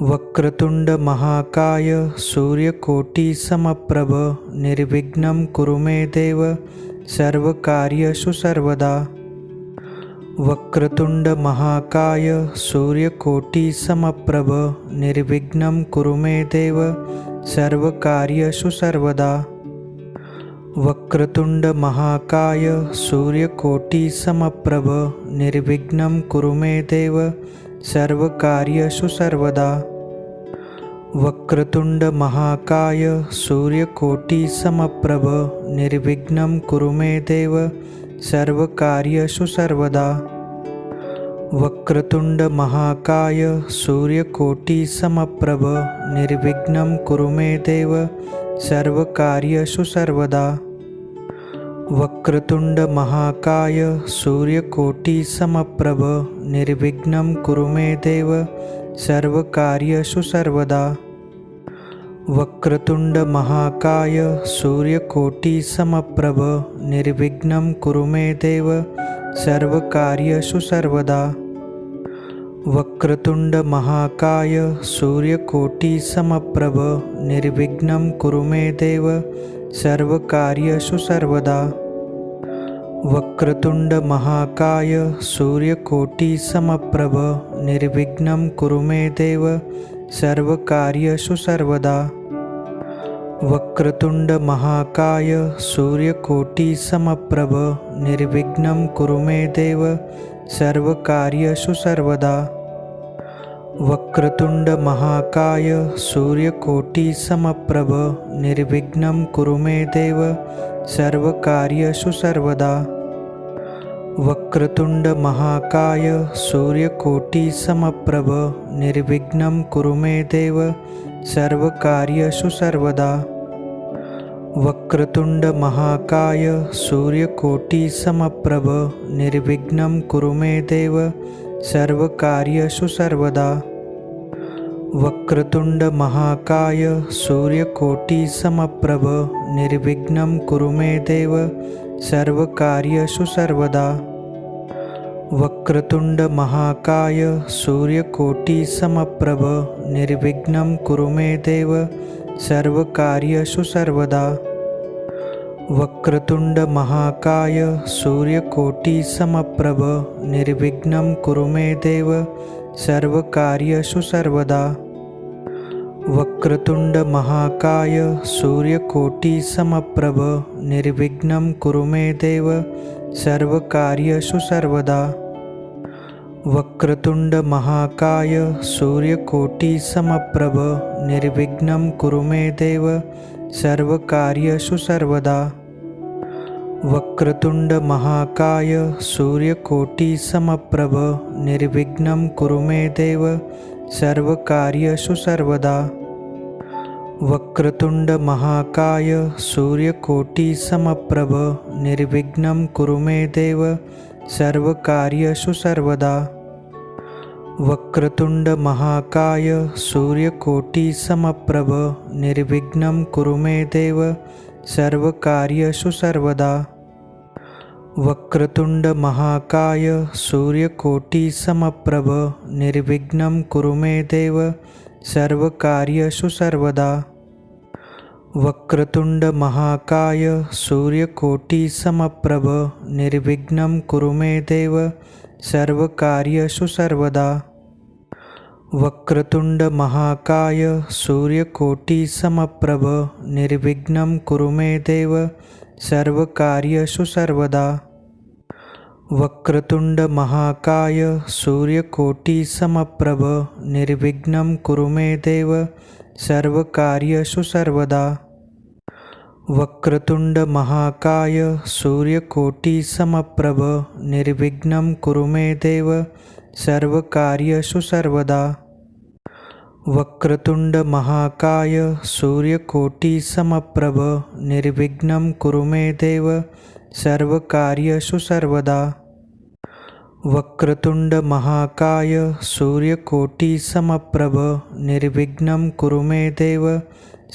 वक्रतुंड महाकाय सूर्यकोटि समप्रभ निर्विघ्नं कुरु मे देव सर्वकार्येषु सर्वदा। वक्रतुंड महाकाय सूर्यकोटि समप्रभ निर्विघ्नं कुरु मे देव सर्वकार्येषु सर्वदा। वक्रतुंड महाकाय सूर्यकोटि समप्रभ निर्विघ्नं कुरु मे देव सर्वकार्येषु सर्वदा। वक्रतुंड महाकाय सूर्यकोटि समप्रभ निर्विघ्नं कुरु मे देव सर्वकार्येषु सर्वदा। वक्रतुंड महाकाय सूर्यकोटि समप्रभ निर्विघ्नं कुरु मे देव सर्वकार्येषु सर्वदा। वक्रतुंड महाकाय सूर्यकोटि समप्रभ निर्विघ्नं कुरु मे देव सर्वकार्येषु सर्वदा। वक्रतुंड महाकाय सूर्यकोटि समप्रभ निर्विघ्नं कुरु मे देव सर्वकार्येषु सर्वदा। वक्रतुंड महाकाय सूर्यकोटि समप्रभ निर्विघ्नं कुरु मे देव सर्वकार्येषु सर्वदा। वक्रतुंड महाकाय सूर्यकोटि समप्रभ निर्विघ्नं कुरु मे देव सर्वकार्येषु सर्वदा। वक्रतुंड महाकाय सूर्यकोटि समप्रभ निर्विघ्नं कुरु मे देव सर्वकार्येषु सर्वदा। वक्रतुंड महाकाय सूर्यकोटि समप्रभ निर्विघ्नं कुरु मे देव सर्वकार्येषु सर्वदा। वक्रतुंड महाकाय सूर्यकोटि समप्रभ निर्विघ्नं कुरु मे देव सर्वकार्येषु सर्वदा। वक्रतुंड महाकाय सूर्यकोटि समप्रभ निर्विघ्नं कुरु मे देव सर्वकार्येषु सर्वदा। वक्रतुंड महाकाय सूर्यकोटि समप्रभ निर्विघ्नं कुरु मे देव सर्वकार्येषु सर्वदा। वक्रतुंड महाकाय सूर्यकोटि समप्रभ निर्विघ्नं कुरु मे देव सर्वकार्येषु सर्वदा। वक्रतुंड महाकाय सूर्यकोटि समप्रभ निर्विघ्नं कुरु मे देव सर्वकार्येषु सर्वदा। वक्रतुंड महाकाय सूर्यकोटि समप्रभ निर्विघ्नं कुरु मे देव सर्वकार्येषु सर्वदा। वक्रतुंड महाकाय सूर्यकोटि समप्रभ निर्विघ्नं कुरु मे देव सर्वकार्येषु सर्वदा। वक्रतुंड महाकाय सूर्यकोटि समप्रभ निर्विघ्नं कुरु मे देव सर्वकार्येषु सर्वदा। वक्रतुंड महाकाय सूर्यकोटि समप्रभ निर्विघ्नं कुरु मे देव सर्वकार्येषु सर्वदा। वक्रतुंड महाकाय सूर्यकोटि समप्रभ निर्विघ्नं कुरु मे देव सर्वकार्येषु सर्वदा। वक्रतुंड महाकाय सूर्यकोटि समप्रभ निर्विघ्नं कुरु मे देव सर्वकार्येषु सर्वदा। वक्रतुंड महाकाय सूर्यकोटि समप्रभ निर्विघ्नं कुरु मे देव सर्वकार्येषु सर्वदा। वक्रतुंड महाकाय सूर्यकोटि समप्रभ निर्विघ्नं कुरु मे देव सर्वकार्येषु सर्वदा। वक्रतुंड महाकाय सूर्यकोटि समप्रभ निर्विघ्नं कुरु मे देव सर्वकार्येषु सर्वदा। वक्रतुंड महाकाय सूर्यकोटि समप्रभ निर्विघ्नं कुरु मे देव सर्वकार्येषु सर्वदा। वक्रतुंड महाकाय सूर्यकोटि समप्रभ निर्विघ्नं कुरु मे देव सर्वकार्येषु सर्वदा। वक्रतुंड महाकाय सूर्यकोटि समप्रभ निर्विघ्नं कुरु मे देव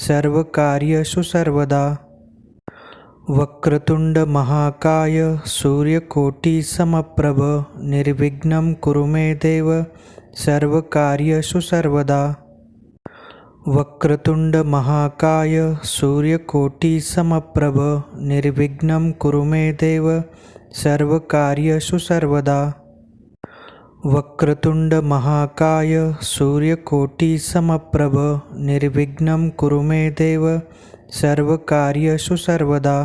सर्वकार्येषु सर्वदा। वक्रतुंड महाकाय सूर्यकोटि समप्रभ निर्विघ्नं कुरु मे देव सर्वकार्येषु सर्वदा। वक्रतुंड महाकाय सूर्यकोटि समप्रभ निर्विघ्नं कुरु मे देव सर्वकार्येषु सर्वदा। वक्रतुंड महाकाय सूर्यकोटि समप्रभ निर्विघ्नं कुरु मे देव सर्वकार्येषु सर्वदा।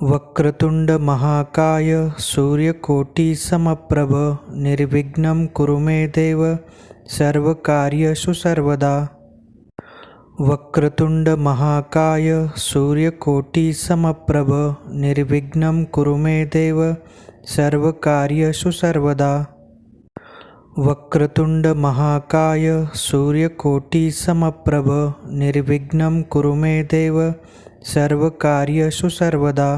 वक्रतुंड महाकाय सूर्यकोटि समप्रभ निर्विघ्नं कुरु मे देव सर्वकार्येषु सर्वदा। वक्रतुंड महाकाय सूर्यकोटि समप्रभ निर्विघ्नं कुरु मे देव सर्वकार्येषु सर्वदा। वक्रतुंड महाकाय सूर्यकोटि समप्रभ निर्विघ्नं कुरु मे देव सर्वकार्येषु सर्वदा।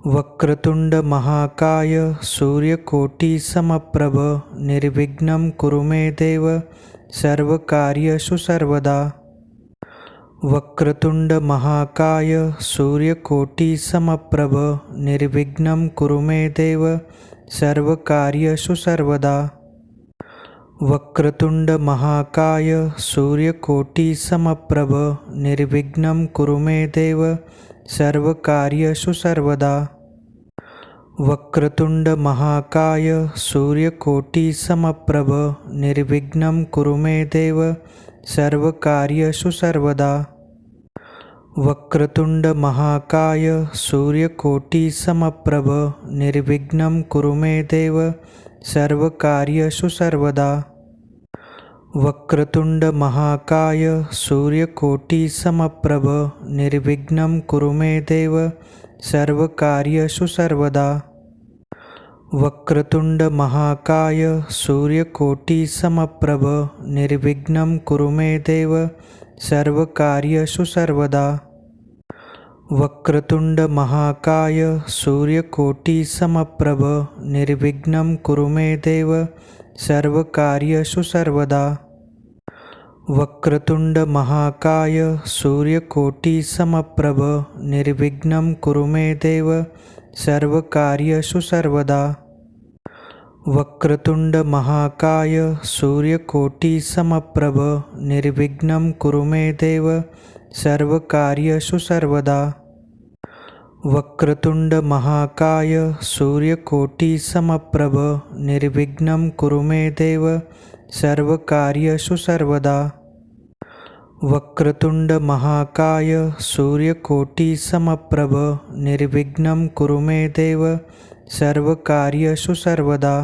वक्रतुंड महाकाय सूर्यकोटि समप्रभ निर्विघ्नं कुरु मे देव सर्वकार्येषु सर्वदा। वक्रतुंड महाकाय सूर्यकोटि समप्रभ निर्विघ्नं कुरु मे देव सर्वकार्येषु सर्वदा। वक्रतुंड महाकाय सूर्यकोटि समप्रभ निर्विघ्नं कुरु मे देव सर्वकार्येषु सर्वदा। वक्रतुंड महाकाय सूर्यकोटि समप्रभ निर्विघ्नं कुरु मे देव सर्वकार्येषु सर्वदा। वक्रतुंड महाकाय सूर्यकोटि समप्रभ निर्विघ्नं कुरु मे देव सर्वकार्येषु सर्वदा। वक्रतुंड महाकाय सूर्यकोटि समप्रभ निर्विघ्नं कुरु मे देव सर्वकार्येषु सर्वदा। वक्रतुंड महाकाय सूर्यकोटि समप्रभ निर्विघ्नं कुरु मे देव सर्वकार्येषु सर्वदा। वक्रतुंड महाकाय सूर्यकोटि समप्रभ निर्विघ्नं कुरु मे देव सर्वकार्येषु सर्वदा। वक्रतुंड महाकाय सूर्यकोटि समप्रभ निर्विघ्नं कुरु मे देव सर्वकार्येषु सर्वदा। वक्रतुंड महाकाय सूर्यकोटि समप्रभ निर्विघ्नं कुरु मे देव सर्वकार्येषु सर्वदा। वक्रतुंड महाकाय सूर्यकोटि समप्रभ निर्विघ्नं कुरु मे देव सर्वकार्येषु सर्वदा। वक्रतुंड महाकाय सूर्यकोटि समप्रभ निर्विघ्नं कुरु मे देव सर्वकार्येषु सर्वदा।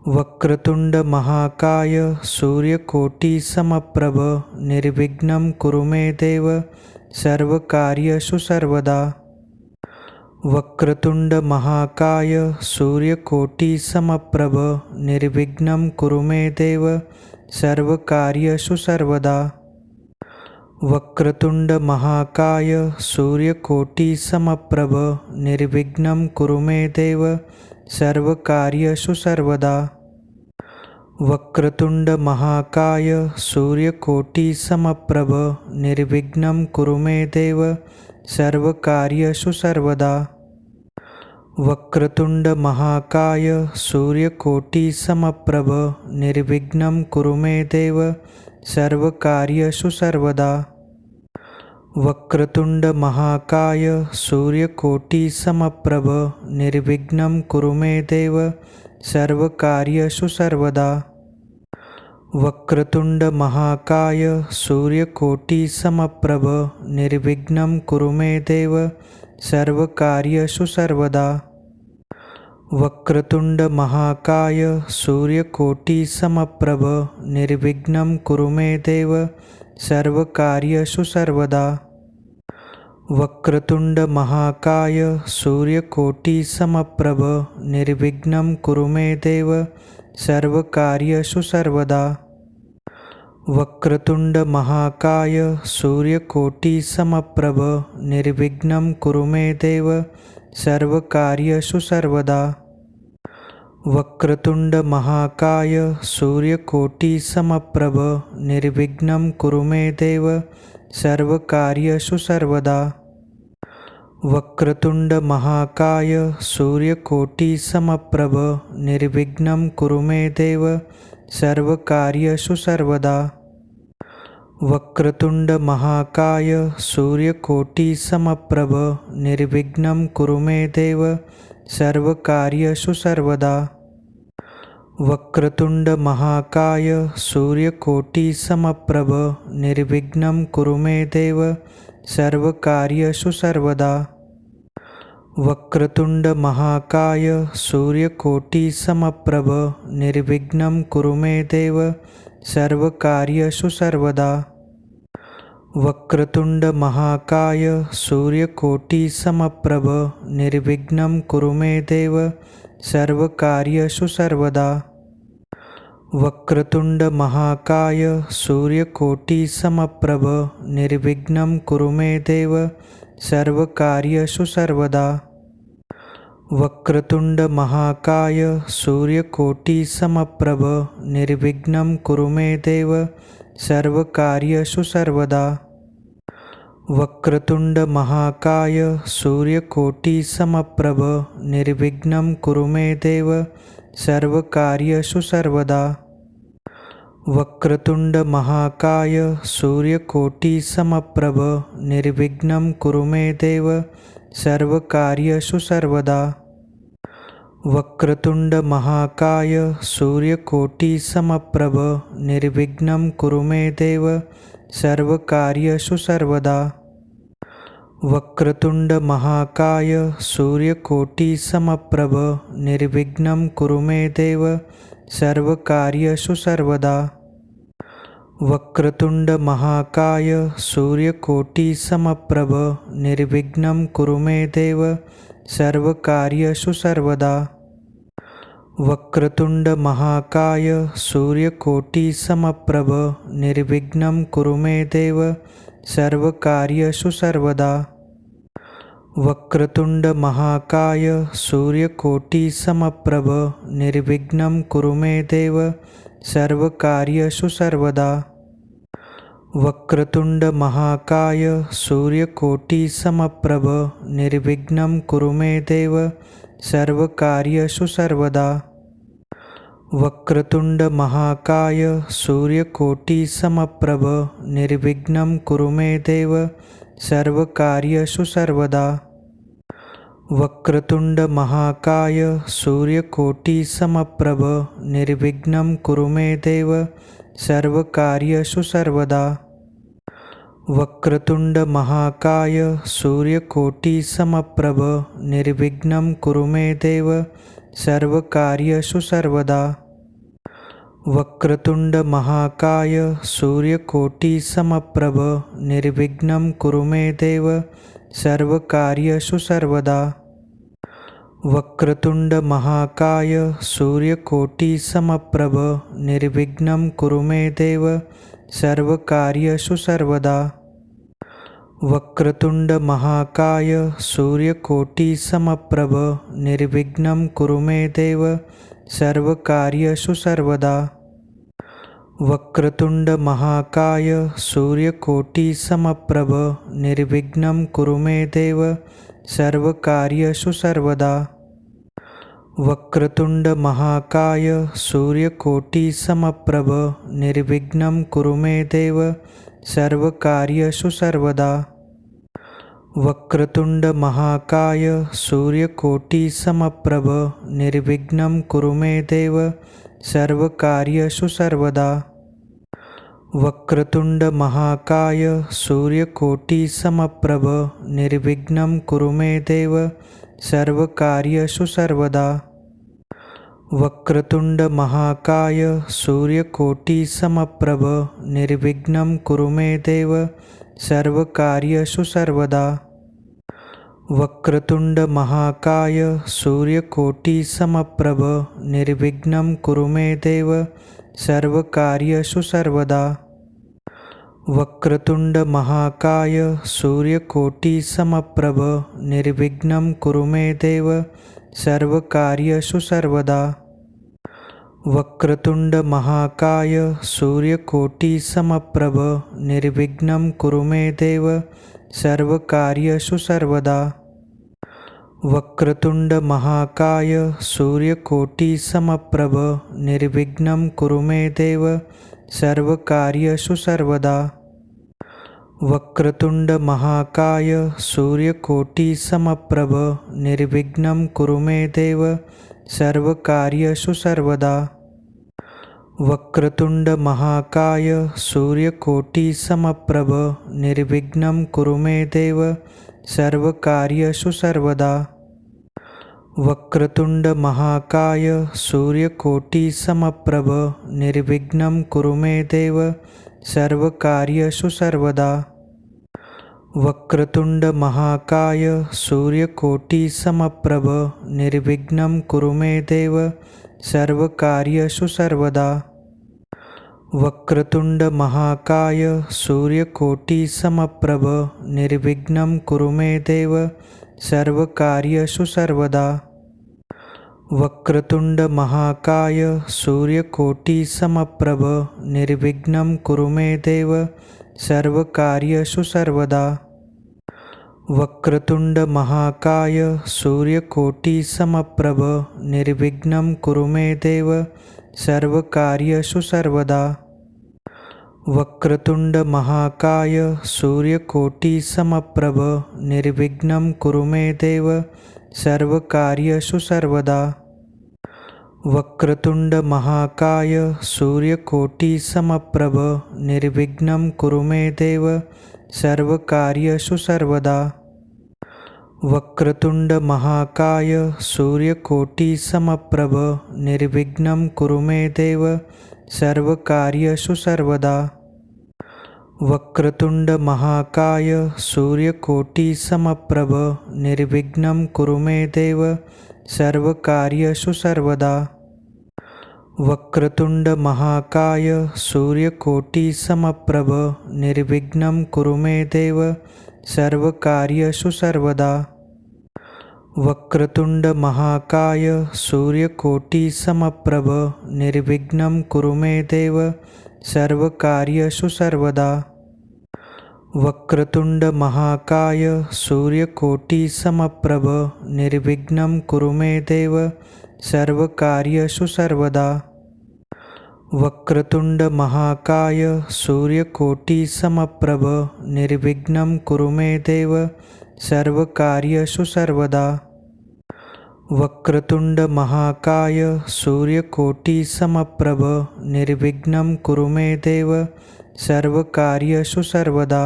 वक्रतुंड महाकाय सूर्यकोटि समप्रभ निर्विघ्नं कुरु मे देव सर्वकार्येषु सर्वदा। वक्रतुंड महाकाय सूर्यकोटि समप्रभ निर्विघ्नं कुरु मे देव सर्वकार्येषु सर्वदा। वक्रतुंड महाकाय सूर्यकोटि समप्रभ निर्विघ्नं कुरु मे देव सर्वकार्येषु सर्वदा। वक्रतुंड महाकाय सूर्यकोटि समप्रभ निर्विघ्नं कुरु मे देव सर्वकार्येषु सर्वदा। वक्रतुंड महाकाय सूर्यकोटि समप्रभ निर्विघ्नं कुरु मे देव सर्वकार्येषु सर्वदा। वक्रतुंड महाकाय सूर्यकोटि समप्रभ निर्विघ्नं कुरु मे देव सर्वकार्येषु सर्वदा। वक्रतुंड महाकाय सूर्यकोटि समप्रभ निर्विघ्नं कुरु मे देव सर्वकार्येषु सर्वदा। वक्रतुंड महाकाय सूर्यकोटि समप्रभ निर्विघ्नं कुरु मे देव सर्वकार्येषु सर्वदा। वक्रतुंड महाकाय सूर्यकोटि समप्रभ निर्विघ्नं कुरु मे देव सर्वकार्येषु सर्वदा। वक्रतुंड महाकाय सूर्यकोटि समप्रभ निर्विघ्नं कुरु मे देव सर्वकार्येषु सर्वदा। वक्रतुंड महाकाय सूर्यकोटि समप्रभ निर्विघ्नं कुरु मे देव सर्वकार्येषु सर्वदा। वक्रतुंड महाकाय सूर्यकोटि समप्रभ निर्विघ्नं कुरु मे देव सर्वकार्येषु सर्वदा। वक्रतुंड महाकाय सूर्यकोटि समप्रभ निर्विघ्नं कुरु मे देव सर्वकार्येषु सर्वदा। वक्रतुंड महाकाय सूर्यकोटि समप्रभ निर्विघ्नं कुरु मे देव सर्वकार्येषु सर्वदा। वक्रतुंड महाकाय सूर्यकोटि समप्रभ निर्विघ्नं कुरु मे देव सर्वकार्येषु सर्वदा। वक्रतुंड महाकाय सूर्यकोटि समप्रभ निर्विघ्नं कुरु मे देव सर्वकार्येषु सर्वदा। वक्रतुंड महाकाय सूर्यकोटि समप्रभ निर्विघ्नं कुरु मे देव सर्वकार्येषु सर्वदा। वक्रतुंड महाकाय सूर्यकोटि समप्रभ निर्विघ्नं कुरु मे देव सर्वकार्येषु सर्वदा। वक्रतुंड महाकाय सूर्यकोटि समप्रभ निर्विघ्नं कुरु मे देव सर्वकार्येषु सर्वदा। वक्रतुंड महाकाय सूर्यकोटि समप्रभ निर्विघ्नं कुरु मे देव सर्वकार्येषु सर्वदा। वक्रतुंड महाकाय सूर्यकोटि समप्रभ निर्विघ्नं कुरु मे देव सर्वकार्येषु सर्वदा। वक्रतुंड महाकाय सूर्यकोटि समप्रभ निर्विघ्नं कुरु मे देव सर्वकार्येषु सर्वदा। वक्रतुंड महाकाय सूर्यकोटि समप्रभ निर्विघ्नं कुरु मे देव सर्वकार्येषु सर्वदा। वक्रतुंड महाकाय सूर्यकोटि समप्रभ निर्विघ्नं कुरु मे देव सर्वकार्येषु सर्वदा। वक्रतुंड महाकाय सूर्यकोटि समप्रभ निर्विघ्नं कुरु मे देव सर्वकार्येषु सर्वदा। वक्रतुंड महाकाय सूर्यकोटि समप्रभ निर्विघ्नं कुरु मे देव सर्वकार्येषु सर्वदा। वक्रतुंड महाकाय सूर्यकोटि समप्रभ निर्विघ्नं कुरु मे देव सर्वकार्येषु सर्वदा। वक्रतुंड महाकाय सूर्यकोटि समप्रभ निर्विघ्नं कुरु मे देव सर्वकार्येषु सर्वदा। वक्रतुंड महाकाय सूर्यकोटि समप्रभ निर्विघ्नं कुरु मे देव सर्वकार्येषु सर्वदा। वक्रतुंड महाकाय सूर्यकोटि समप्रभ निर्विघ्नं कुरु मे देव सर्वकार्येषु सर्वदा। वक्रतुंड महाकाय सूर्यकोटि समप्रभ निर्विघ्नं कुरु मे देव सर्वकार्येषु सर्वदा। वक्रतुंड महाकाय सूर्यकोटि समप्रभ निर्विघ्नं कुरु मे देव सर्वकार्येषु सर्वदा। वक्रतुंड महाकाय सूर्यकोटि समप्रभ निर्विघ्नं कुरु मे देव सर्वकार्येषु सर्वदा। वक्रतुंड महाकाय सूर्यकोटि समप्रभ निर्विघ्नं कुरु मे देव सर्वकार्येषु सर्वदा। वक्रतुंड महाकाय सूर्यकोटि समप्रभ निर्विघ्नं कुरु मे देव सर्वकार्येषु सर्वदा। वक्रतुंड महाकाय सूर्यकोटि समप्रभ निर्विघ्नं कुरु मे देव सर्वकार्येषु सर्वदा। वक्रतुंड महाकाय सूर्यकोटि समप्रभ निर्विघ्नं कुरु मे देव सर्वकार्येषु सर्वदा। वक्रतुंड महाकाय सूर्यकोटि समप्रभ निर्विघ्नं कुरु मे देव सर्वकार्येषु सर्वदा। वक्रतुंड महाकाय सूर्यकोटि समप्रभ निर्विघ्नं कुरु मे देव सर्वकार्येषु सर्वदा। वक्रतुंड महाकाय सूर्यकोटि समप्रभ निर्विघ्नं कुरु मे देव सर्वकार्येषु सर्वदा। वक्रतुंड महाकाय सूर्यकोटि समप्रभ निर्विघ्नं कुरु मे देव सर्वकार्येषु सर्वदा। वक्रतुंड महाकाय सूर्यकोटि समप्रभ निर्विघ्नं कुरु मे देव सर्वकार्येषु सर्वदा। वक्रतुंड महाकाय सूर्यकोटि समप्रभ निर्विघ्नं कुरु मे देव सर्वकार्येषु सर्वदा। वक्रतुंड महाकाय सूर्यकोटि समप्रभ निर्विघ्नं कुरु मे देव सर्वकार्येषु सर्वदा। वक्रतुंड महाकाय सूर्यकोटि समप्रभ निर्विघ्नं कुरु मे देव सर्वकार्येषु सर्वदा। वक्रतुंड महाकाय सूर्यकोटि समप्रभ निर्विघ्नं कुरु मे देव सर्वकार्येषु सर्वदा। वक्रतुंड महाकाय सूर्यकोटि समप्रभ निर्विघ्नं कुरु मे देव सर्वकार्येषु सर्वदा। वक्रतुंड महाकाय सूर्यकोटि समप्रभ निर्विघ्नं कुरु मे देव सर्वकार्येषु सर्वदा। वक्रतुंड महाकाय सूर्यकोटि समप्रभ निर्विघ्नं कुरु मे देव सर्वकार्येषु सर्वदा। वक्रतुंड महाकाय सूर्यकोटि समप्रभ निर्विघ्नं कुरु मे देव सर्वकार्येषु सर्वदा। वक्रतुंड महाकाय सूर्यकोटि समप्रभ निर्विघ्नं कुरु मे देव सर्वकार्येषु सर्वदा। वक्रतुंड महाकाय सूर्यकोटि समप्रभ निर्विघ्नं कुरु मे देव सर्वकार्येषु सर्वदा। वक्रतुंड महाकाय सूर्यकोटि समप्रभ निर्विघ्नं कुरु मे देव सर्वकार्येषु सर्वदा। वक्रतुंड महाकाय सूर्यकोटि समप्रभ निर्विघ्नं कुरु मे देव सर्वकार्येषु सर्वदा। वक्रतुंड महाकाय सूर्यकोटि समप्रभ निर्विघ्नं कुरु मे देव सर्वकार्येषु सर्वदा। वक्रतुंड महाकाय सूर्यकोटि समप्रभ निर्विघ्नं कुरु मे देव सर्वकार्येषु सर्वदा। वक्रतुंड महाकाय सूर्यकोटि समप्रभ निर्विघ्नं कुरु मे देव सर्वकार्येषु सर्वदा।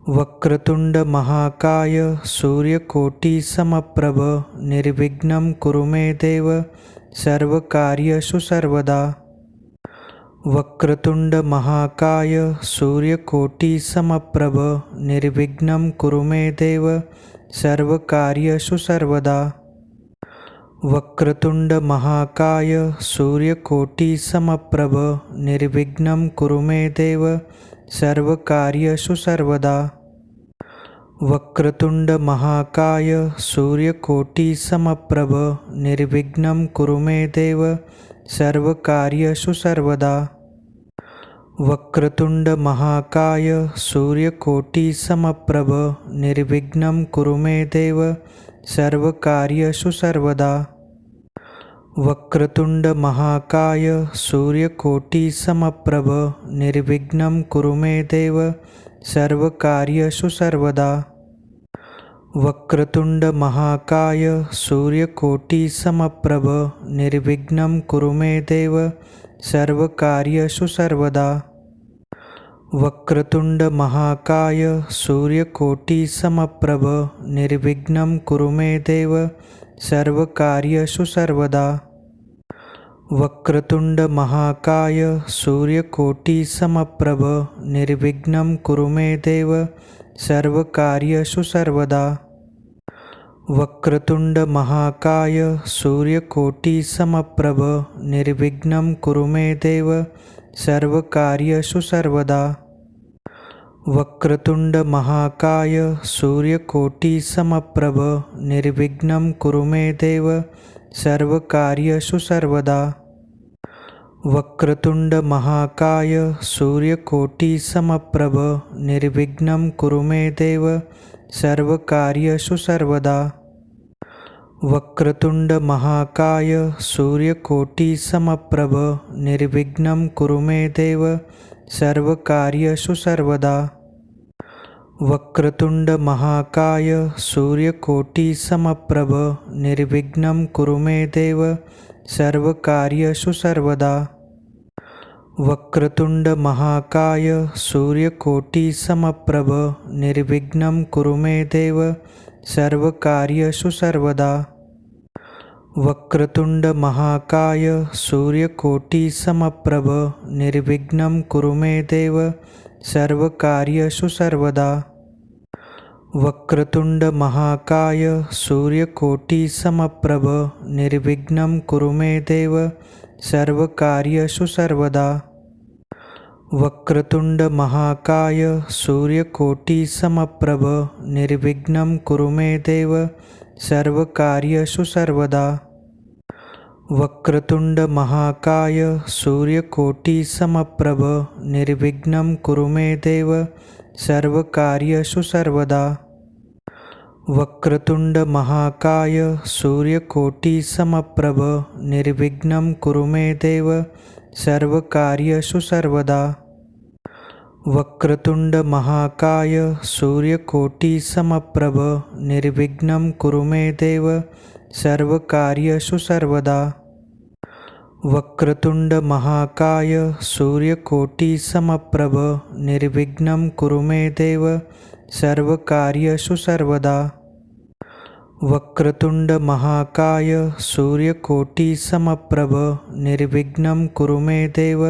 वक्रतुंड महाकाय सूर्यकोटि समप्रभ निर्विघ्नं कुरु मे देव सर्वकार्येषु सर्वदा। वक्रतुंड महाकाय सूर्यकोटि समप्रभ निर्विघ्नं कुरु मे देव सर्वकार्येषु सर्वदा। वक्रतुंड महाकाय सूर्यकोटि समप्रभ निर्विघ्नं कुरु मे देव सर्वकार्येषु सर्वदा। वक्रतुंड महाकाय सूर्यकोटि समप्रभ निर्विघ्नं कुरु मे देव सर्वकार्येषु सर्वदा। वक्रतुंड महाकाय सूर्यकोटि समप्रभ निर्विघ्नं कुरु मे देव सर्वकार्येषु सर्वदा। वक्रतुंड महाकाय सूर्यकोटि समप्रभ निर्विघ्नं कुरु मे देव सर्वकार्येषु सर्वदा। वक्रतुंड महाकाय सूर्यकोटि समप्रभ निर्विघ्नं कुरु मे देव सर्वकार्येषु सर्वदा। वक्रतुंड महाकाय सूर्यकोटि समप्रभ निर्विघ्नं कुरु मे देव सर्वकार्येषु सर्वदा। वक्रतुंड महाकाय सूर्यकोटि समप्रभ निर्विघ्नं कुरु मे देव सर्वकार्येषु सर्वदा। वक्रतुंड महाकाय सूर्यकोटि समप्रभ निर्विघ्नं कुरु मे देव सर्वकार्येषु सर्वदा। वक्रतुंड महाकाय सूर्यकोटि समप्रभ निर्विघ्नं कुरु मे देव सर्वकार्येषु सर्वदा। वक्रतुंड महाकाय सूर्यकोटि समप्रभ निर्विघ्नं कुरु मे देव सर्वकार्येषु सर्वदा। वक्रतुंड महाकाय सूर्यकोटि समप्रभ निर्विघ्नं कुरु मे देव सर्वकार्येषु सर्वदा। वक्रतुंड महाकाय सूर्यकोटि समप्रभ निर्विघ्नं कुरु मे देव सर्वकार्येषु सर्वदा। वक्रतुंड महाकाय सूर्यकोटि समप्रभ निर्विघ्नं कुरु मे देव सर्वकार्येषु सर्वदा। वक्रतुंड महाकाय सूर्यकोटि समप्रभ निर्विघ्नं कुरु मे देव सर्वकार्येषु सर्वदा। वक्रतुंड महाकाय सूर्यकोटि समप्रभ निर्विघ्नं कुरु मे देव सर्वकार्येषु सर्वदा। वक्रतुंड महाकाय सूर्यकोटि समप्रभ निर्विघ्नं कुरु मे देव सर्वकार्येषु सर्वदा। वक्रतुंड महाकाय सूर्यकोटि समप्रभ निर्विघ्नं कुरु मे देव सर्वकार्येषु सर्वदा। वक्रतुंड महाकाय सूर्यकोटि समप्रभ निर्विघ्नं कुरु मे देव सर्वकार्येषु सर्वदा। वक्रतुंड महाकाय सूर्यकोटि समप्रभ निर्विघ्नं कुरु मे देव सर्वकार्येषु सर्वदा। वक्रतुंड महाकाय सूर्यकोटि समप्रभ निर्विघ्नं कुरु मे देव सर्वकार्येषु सर्वदा। वक्रतुंड महाकाय सूर्यकोटि समप्रभ निर्विघ्नं कुरु मे देव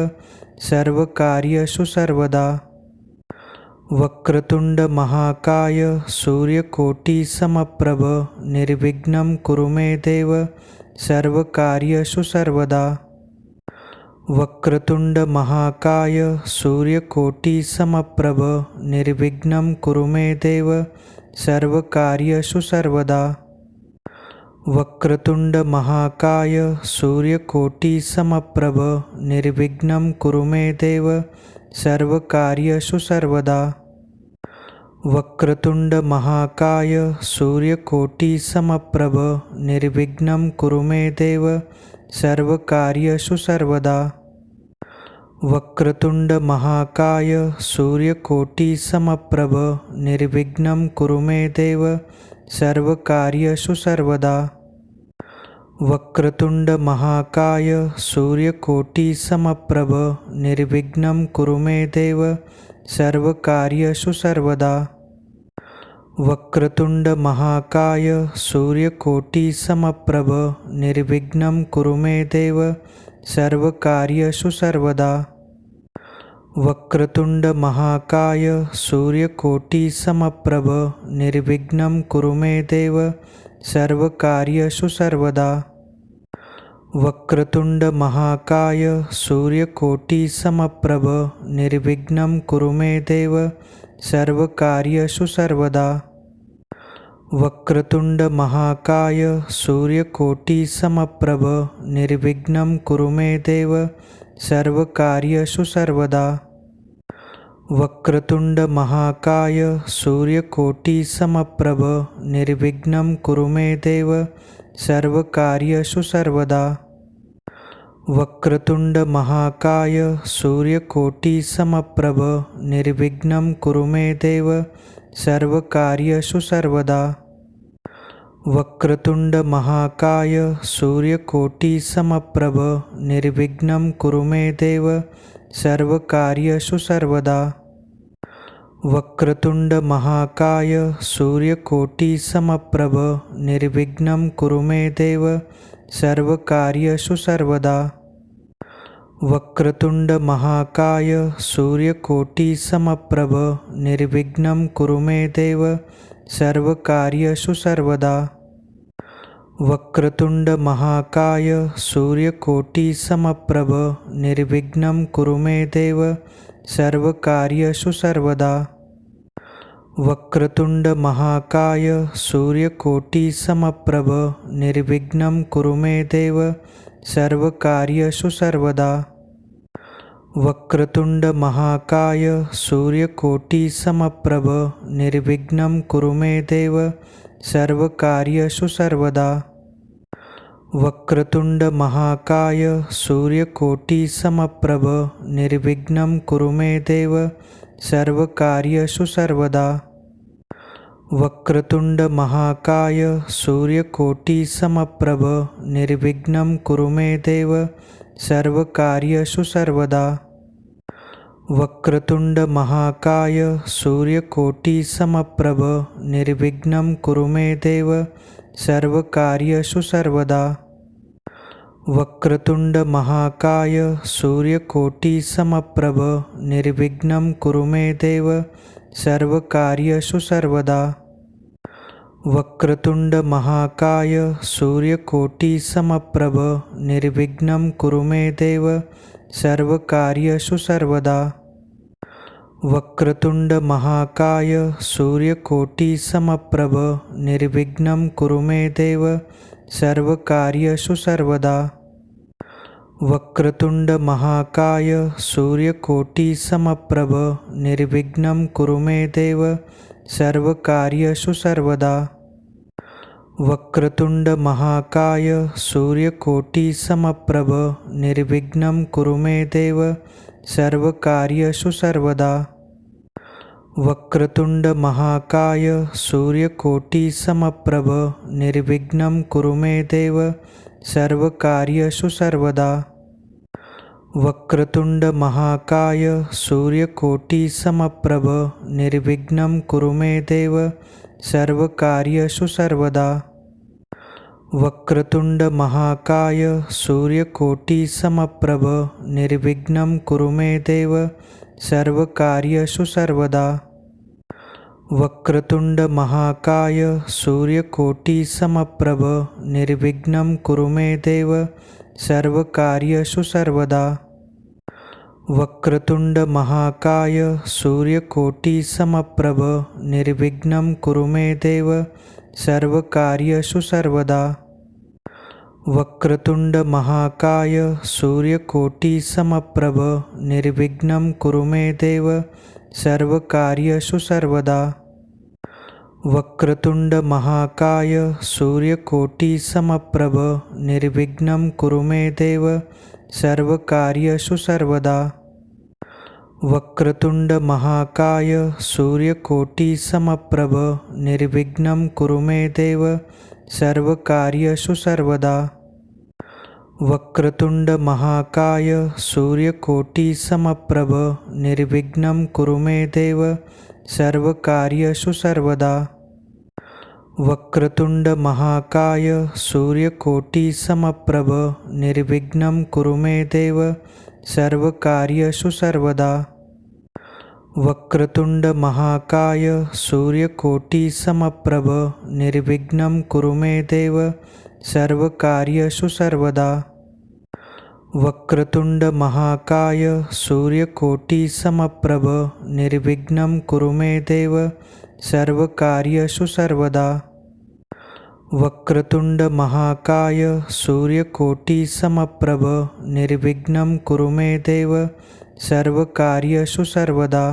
सर्वकार्येषु सर्वदा। वक्रतुंड महाकाय सूर्यकोटि समप्रभ निर्विघ्नं कुरु मे देव सर्वकार्येषु सर्वदा। वक्रतुंड महाकाय सूर्यकोटि समप्रभ निर्विघ्नं कुरु मे देव सर्वकार्येषु सर्वदा। वक्रतुंड महाकाय सूर्यकोटि समप्रभ निर्विघ्नं कुरु मे देव सर्वकार्येषु सर्वदा। वक्रतुंड महाकाय सूर्यकोटि समप्रभ निर्विघ्नं कुरु मे देव सर्वकार्येषु सर्वदा। वक्रतुंड महाकाय सूर्यकोटि समप्रभ निर्विघ्नं कुरु मे देव सर्वकार्येषु सर्वदा। वक्रतुंड महाकाय सूर्यकोटि समप्रभ निर्विघ्नं कुरु मे देव सर्वकार्येषु सर्वदा। वक्रतुंड महाकाय सूर्यकोटि समप्रभ निर्विघ्नं कुरु मे देव सर्वकार्येषु सर्वदा। वक्रतुंड महाकाय सूर्यकोटि समप्रभ निर्विघ्नं कुरु मे देव सर्वकार्येषु सर्वदा। वक्रतुंड महाकाय सूर्यकोटि समप्रभ निर्विघ्नं कुरु मे देव सर्वकार्येषु सर्वदा। वक्रतुंड महाकाय सूर्यकोटि समप्रभ निर्विघ्नं कुरु मे देव सर्वकार्येषु सर्वदा। वक्रतुंड महाकाय सूर्यकोटि समप्रभ निर्विघ्नं कुरु मे देव सर्वकार्येषु सर्वदा। वक्रतुंड महाकाय सूर्यकोटि समप्रभ निर्विघ्नं कुरु मे देव सर्वकार्येषु सर्वदा। वक्रतुंड महाकाय सूर्यकोटि समप्रभ निर्विघ्नं कुरु मे देव सर्वकार्येषु सर्वदा। वक्रतुंड महाकाय सूर्यकोटि समप्रभ निर्विघ्नं कुरु मे देव सर्वकार्येषु सर्वदा। वक्रतुंड महाकाय सूर्यकोटि समप्रभ निर्विघ्नं कुरु मे देव सर्वकार्येषु सर्वदा। वक्रतुंड महाकाय सूर्यकोटि समप्रभ निर्विघ्नं कुरु मे देव सर्वकार्येषु सर्वदा। वक्रतुंड महाकाय सूर्यकोटि समप्रभ निर्विघ्नं कुरु मे देव सर्वकार्येषु सर्वदा। वक्रतुंड महाकाय सूर्यकोटि समप्रभ निर्विघ्नं कुरु मे देव सर्वकार्येषु सर्वदा। वक्रतुंड महाकाय सूर्यकोटि समप्रभ निर्विघ्नं कुरु मे देव सर्वकार्येषु सर्वदा। वक्रतुंड महाकाय सूर्यकोटि समप्रभ निर्विघ्नं कुरु मे देव सर्वकार्येषु सर्वदा। वक्रतुंड महाकाय सूर्यकोटि समप्रभ निर्विघ्नं कुरु मे देव सर्वकार्येषु सर्वदा। वक्रतुंड महाकाय सूर्यकोटि समप्रभ निर्विघ्नं कुरु मे देव सर्वकार्येषु सर्वदा। वक्रतुंड महाकाय सूर्यकोटि समप्रभ निर्विघ्नं कुरु मे देव सर्वकार्येषु सर्वदा। वक्रतुंड महाकाय सूर्यकोटि समप्रभ निर्विघ्नं कुरु मे देव सर्वकार्येषु सर्वदा। वक्रतुंड महाकाय सूर्यकोटि समप्रभ निर्विघ्नं कुरु मे देव सर्वकार्येषु सर्वदा। वक्रतुंड महाकाय सूर्यकोटि समप्रभ निर्विघ्नं कुरु मे देव सर्वकार्येषु सर्वदा। वक्रतुंड महाकाय सूर्यकोटि समप्रभ निर्विघ्नं कुरु मे देव सर्वकार्येषु सर्वदा। वक्रतुंड महाकाय सूर्यकोटि समप्रभ निर्विघ्नं कुरु मे देव सर्वकार्येषु सर्वदा। वक्रतुंड महाकाय सूर्यकोटि समप्रभ निर्विघ्नं कुरु मे देव सर्वकार्येषु सर्वदा। वक्रतुंड महाकाय सूर्यकोटि समप्रभ निर्विघ्नं कुरु मे देव सर्वकार्येषु सर्वदा। वक्रतुंड महाकाय सूर्यकोटि समप्रभ निर्विघ्नं कुरु मे देव सर्वकार्येषु सर्वदा। वक्रतुंड महाकाय सूर्यकोटि समप्रभ निर्विघ्नं कुरु मे देव सर्वकार्येषु सर्वदा। वक्रतुंड महाकाय सूर्यकोटि समप्रभ निर्विघ्नं कुरु मे देव सर्वकार्येषु सर्वदा। वक्रतुंड महाकाय सूर्यकोटि समप्रभ निर्विघ्नं कुरु मे देव सर्वकार्येषु सर्वदा। वक्रतुंड महाकाय सूर्यकोटि समप्रभ निर्विघ्नं कुरु मे देव सर्वकार्येषु सर्वदा। वक्रतुंड महाकाय सूर्यकोटि समप्रभ निर्विघ्नं कुरु मे देव सर्वकार्येषु सर्वदा। वक्रतुंड महाकाय सूर्यकोटि समप्रभ निर्विघ्नं कुरु मे देव सर्वकार्येषु सर्वदा। वक्रतुंड महाकाय सूर्यकोटि समप्रभ निर्विघ्नं कुरु मे देव सर्वकार्येषु सर्वदा। वक्रतुंड महाकाय सूर्यकोटि समप्रभ निर्विघ्नं कुरु मे देव सर्वकार्येषु सर्वदा।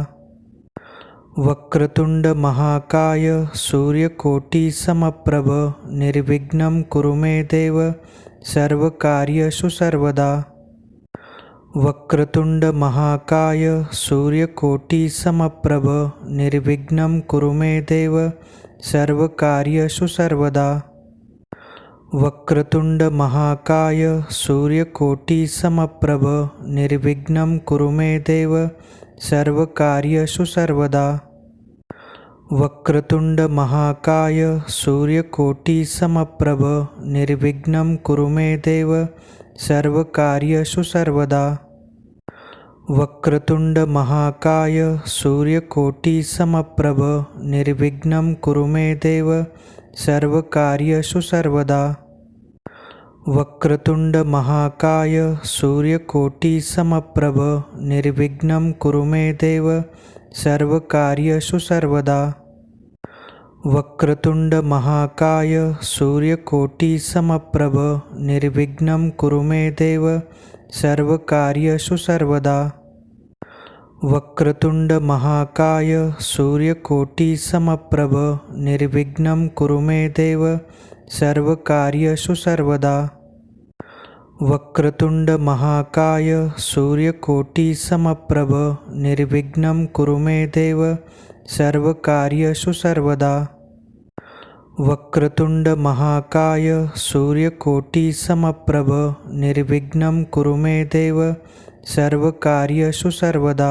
वक्रतुंड महाकाय सूर्यकोटि समप्रभ निर्विघ्नं कुरु मे देव सर्वकार्येषु सर्वदा। वक्रतुंड महाकाय सूर्यकोटि समप्रभ निर्विघ्नं कुरु मे देव सर्वकार्येषु सर्वदा। वक्रतुंड महाकाय सूर्यकोटि समप्रभ निर्विघ्नं कुरु मे देव सर्वकार्येषु सर्वदा। वक्रतुंड महाकाय सूर्यकोटि समप्रभ निर्विघ्नं कुरु मे देव सर्वकार्येषु सर्वदा। वक्रतुंड महाकाय सूर्यकोटि समप्रभ निर्विघ्नं कुरु मे देव सर्वकार्येषु सर्वदा। वक्रतुंड महाकाय सूर्यकोटि समप्रभ निर्विघ्नं कुरु मे देव सर्वकार्येषु सर्वदा। वक्रतुंड महाकाय सूर्यकोटि समप्रभ निर्विघ्नं कुरु मे देव सर्वकार्येषु सर्वदा। वक्रतुंड महाकाय सूर्यकोटि समप्रभ निर्विघ्नं कुरु मे देव सर्वकार्येषु सर्वदा। वक्रतुंड महाकाय सूर्यकोटि समप्रभ निर्विघ्नं कुरु मे देव सर्वकार्येषु सर्वदा। वक्रतुंड महाकाय सूर्यकोटि समप्रभ निर्विघ्नं कुरु मे देव सर्वकार्येषु सर्वदा।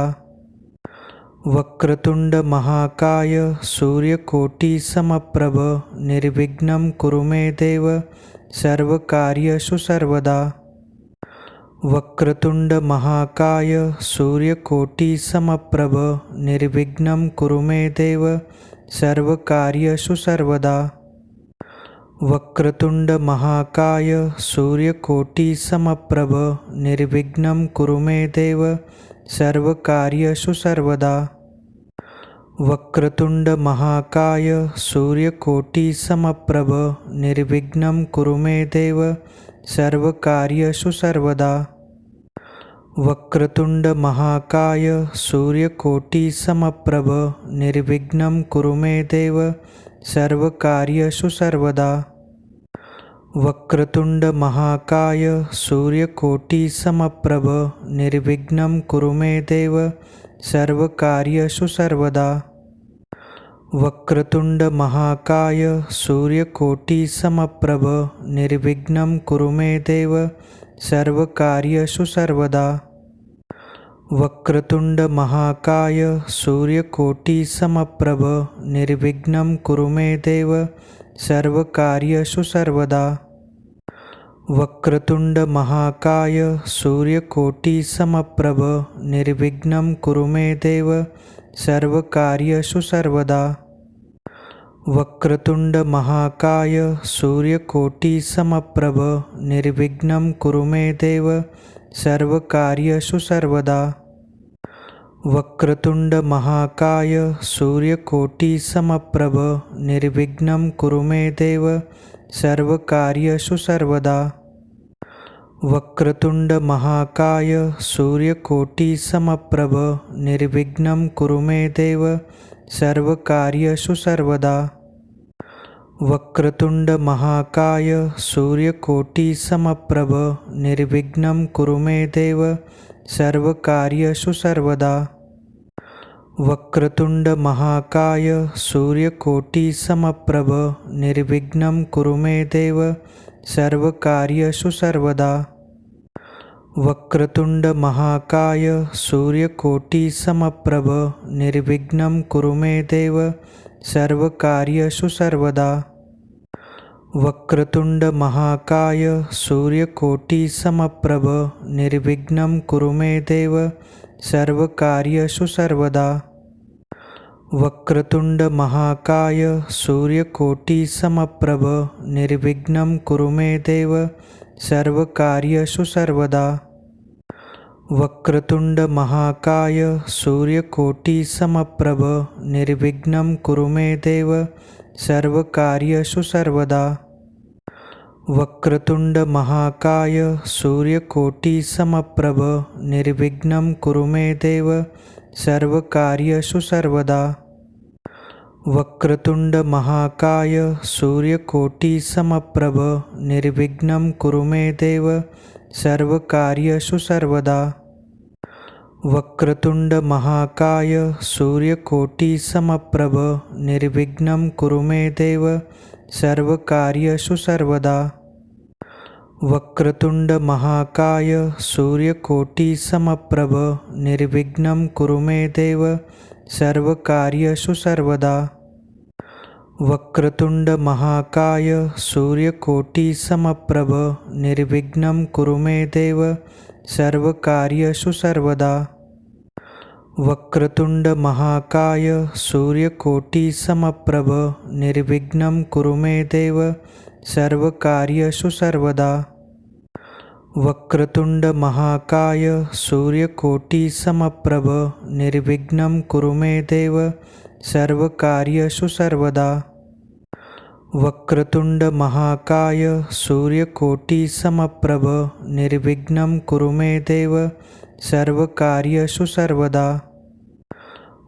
वक्रतुंड महाकाय सूर्यकोटि समप्रभ निर्विघ्नं कुरु मे देव सर्वकार्येषु सर्वदा। वक्रतुंड महाकाय सूर्यकोटि समप्रभ निर्विघ्नं कुरु मे देव सर्वकार्येषु सर्वदा। वक्रतुंड महाकाय सूर्यकोटि समप्रभ निर्विघ्नं कुरु मे देव सर्वकार्येषु सर्वदा। वक्रतुंड महाकाय सूर्यकोटि समप्रभ निर्विघ्नं कुरु मे देव सर्वकार्येषु सर्वदा। वक्रतुंड महाकाय सूर्यकोटि समप्रभ निर्विघ्नं कुरु मे देव सर्वकार्येषु सर्वदा। वक्रतुंड महाकाय सूर्यकोटि समप्रभ निर्विघ्नं कुरु मे देव सर्वकार्येषु सर्वदा। वक्रतुंड महाकाय सूर्यकोटि समप्रभ निर्विघ्नं कुरु मे देव सर्वकार्येषु सर्वदा। वक्रतुंड महाकाय सूर्यकोटि समप्रभ निर्विघ्नं कुरु मे देव सर्वकार्येषु सर्वदा। वक्रतुंड महाकाय सूर्यकोटि समप्रभ निर्विघ्नं कुरु मे देव सर्वकार्येषु सर्वदा। वक्रतुंड महाकाय सूर्यकोटि समप्रभ निर्विघ्नं कुरु मे देव सर्वकार्येषु सर्वदा। वक्रतुंड महाकाय सूर्यकोटि समप्रभ निर्विघ्नं कुरु मे देव सर्वकार्येषु सर्वदा। वक्रतुंड महाकाय सूर्यकोटि समप्रभ निर्विघ्नं कुरु मे देव सर्वकार्येषु सर्वदा। वक्रतुंड महाकाय सूर्यकोटि समप्रभ निर्विघ्नं कुरु मे देव सर्वकार्येषु सर्वदा। वक्रतुंड महाकाय सूर्यकोटि समप्रभ निर्विघ्नं कुरु मे देव सर्वकार्येषु सर्वदा। वक्रतुंड महाकाय सूर्यकोटि समप्रभ निर्विघ्नं कुरु मे देव सर्वकार्येषु सर्वदा। वक्रतुंड महाकाय सूर्यकोटि समप्रभ निर्विघ्नं कुरु मे देव सर्वकार्येषु सर्वदा। वक्रतुंड महाकाय सूर्यकोटि समप्रभ निर्विघ्नं कुरु मे देव सर्वकार्येषु सर्वदा। वक्रतुंड महाकाय सूर्यकोटि समप्रभ निर्विघ्नं कुरु मे देव सर्वकार्येषु सर्वदा। वक्रतुंड महाकाय सूर्यकोटि समप्रभ निर्विघ्नं कुरु मे देव सर्वकार्येषु सर्वदा। वक्रतुंड महाकाय सूर्यकोटि समप्रभ निर्विघ्नं कुरु मे देव सर्वकार्येषु सर्वदा। वक्रतुंड महाकाय सूर्यकोटि समप्रभ निर्विघ्नं कुरु मे देव सर्वकार्येषु सर्वदा। वक्रतुंड महाकाय सूर्यकोटि समप्रभ निर्विघ्नं कुरु मे देव सर्वकार्येषु सर्वदा। वक्रतुंड महाकाय सूर्यकोटि समप्रभ निर्विघ्नं कुरु मे देव सर्वकार्येषु सर्वदा। वक्रतुंड महाकाय सूर्यकोटि समप्रभ निर्विघ्नं कुरु मे देव सर्वकार्येषु सर्वदा। वक्रतुंड महाकाय सूर्यकोटि समप्रभ निर्विघ्नं कुरु मे देव सर्वकार्येषु सर्वदा। वक्रतुंड महाकाय सूर्यकोटि समप्रभ निर्विघ्नं कुरु मे देव सर्वकार्येषु सर्वदा।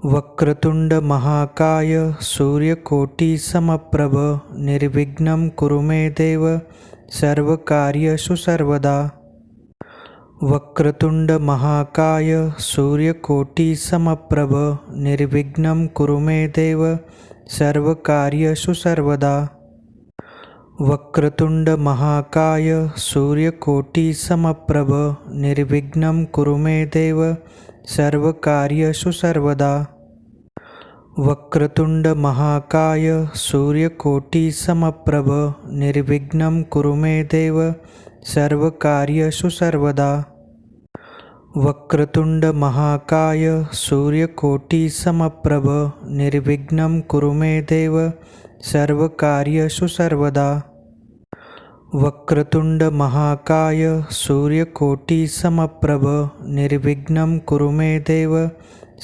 वक्रतुंड महाकाय सूर्यकोटि समप्रभ निर्विघ्नं कुरु मे देव सर्वकार्येषु सर्वदा। वक्रतुंड महाकाय सूर्यकोटि समप्रभ निर्विघ्नं कुरु मे देव सर्वकार्येषु सर्वदा। वक्रतुंड महाकाय सूर्यकोटि समप्रभ निर्विघ्नं कुरु मे देव सर्वकार्येषु सर्वदा। वक्रतुंड महाकाय सूर्यकोटि समप्रभ निर्विघ्नं कुरु मे देव सर्वकार्येषु सर्वदा। वक्रतुंड महाकाय सूर्यकोटि समप्रभ निर्विघ्नं कुरु मे देव सर्वकार्येषु सर्वदा। वक्रतुंड महाकाय सूर्यकोटि समप्रभ निर्विघ्नं कुरु मे देव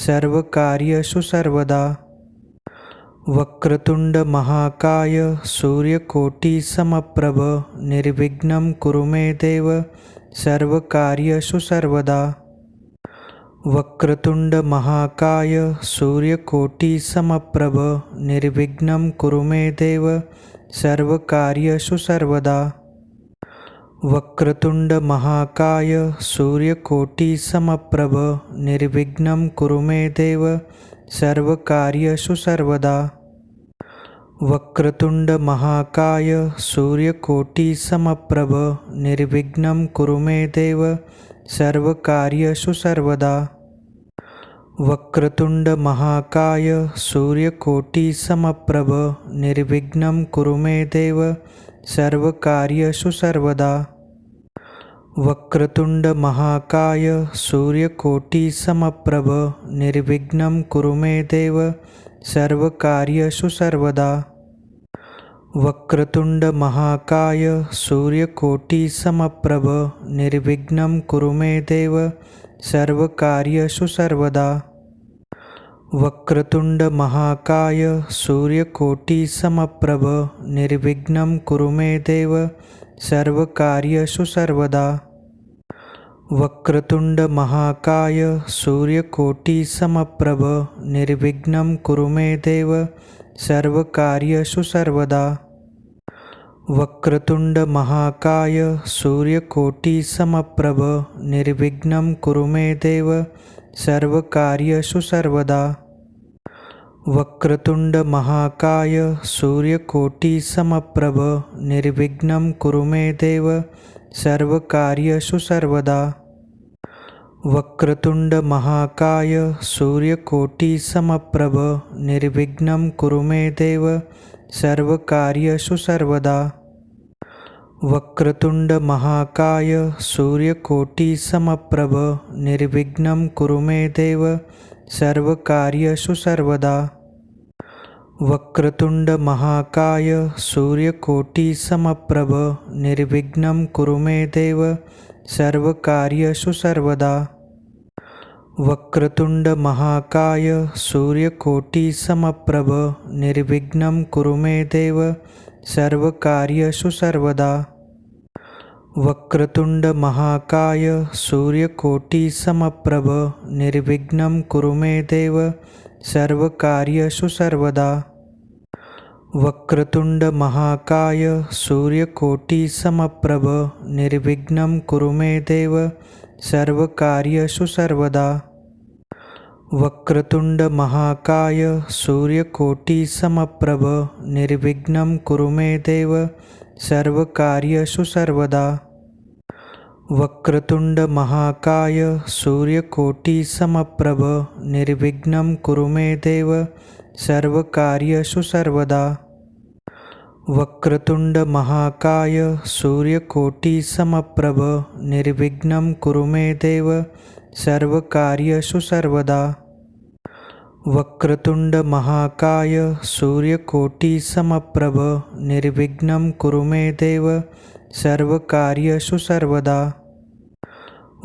सर्वकार्येषु सर्वदा। वक्रतुंड महाकाय सूर्यकोटि समप्रभ निर्विघ्नं कुरु मे देव सर्वकार्येषु सर्वदा। वक्रतुंड महाकाय सूर्यकोटि समप्रभ निर्विघ्नं कुरु मे देव सर्वकार्येषु सर्वदा। वक्रतुंड महाकाय सूर्यकोटि समप्रभ निर्विघ्नं कुरु मे देव सर्वकार्येषु सर्वदा। वक्रतुंड महाकाय सूर्यकोटि समप्रभ निर्विघ्नं कुरु मे देव सर्वकार्येषु सर्वदा। वक्रतुंड महाकाय सूर्यकोटि समप्रभ निर्विघ्नं कुरु मे देव सर्वकार्येषु सर्वदा। वक्रतुंड महाकाय सूर्यकोटि समप्रभ निर्विघ्नं कुरु मे देव सर्वकार्येषु सर्वदा। वक्रतुंड महाकाय सूर्यकोटि समप्रभ निर्विघ्नं कुरु मे देव सर्वकार्येषु सर्वदा। वक्रतुंड महाकाय सूर्यकोटि समप्रभ निर्विघ्नं कुरु मे देव सर्वकार्येषु सर्वदा। वक्रतुंड महाकाय सूर्यकोटि समप्रभ निर्विघ्नं कुरु मे देव सर्वकार्येषु सर्वदा। वक्रतुंड महाकाय सूर्यकोटि समप्रभ निर्विघ्नं कुरु मे देव सर्वकार्येषु सर्वदा। वक्रतुंड महाकाय सूर्यकोटि समप्रभ निर्विघ्नं कुरु मे देव सर्वकार्येषु सर्वदा। वक्रतुंड महाकाय सूर्यकोटि समप्रभ निर्विघ्नं कुरु मे देव सर्वकार्येषु सर्वदा। वक्रतुंड महाकाय सूर्यकोटि समप्रभ निर्विघ्नं कुरु मे देव सर्वकार्येषु सर्वदा। वक्रतुंड महाकाय सूर्यकोटि समप्रभ निर्विघ्नं कुरु मे देव सर्वकार्येषु सर्वदा। वक्रतुंड महाकाय सूर्यकोटि समप्रभ निर्विघ्नं कुरु मे देव सर्वकार्येषु सर्वदा। वक्रतुंड महाकाय सूर्यकोटि समप्रभ निर्विघ्नं कुरु मे देव सर्वकार्येषु सर्वदा। वक्रतुंड महाकाय सूर्यकोटि समप्रभ निर्विघ्नं कुरु मे देव सर्वकार्येषु सर्वदा। वक्रतुंड महाकाय सूर्यकोटि समप्रभ निर्विघ्नं कुरु मे देव सर्वकार्येषु सर्वदा। वक्रतुंड महाकाय सूर्यकोटि समप्रभ निर्विघ्नं कुरु मे देव सर्वकार्येषु सर्वदा। वक्रतुंड महाकाय सूर्यकोटि समप्रभ निर्विघ्नं कुरु मे देव सर्वकार्येषु सर्वदा। वक्रतुंड महाकाय सूर्यकोटि समप्रभ निर्विघ्नं कुरु मे देव सर्वकार्येषु सर्वदा।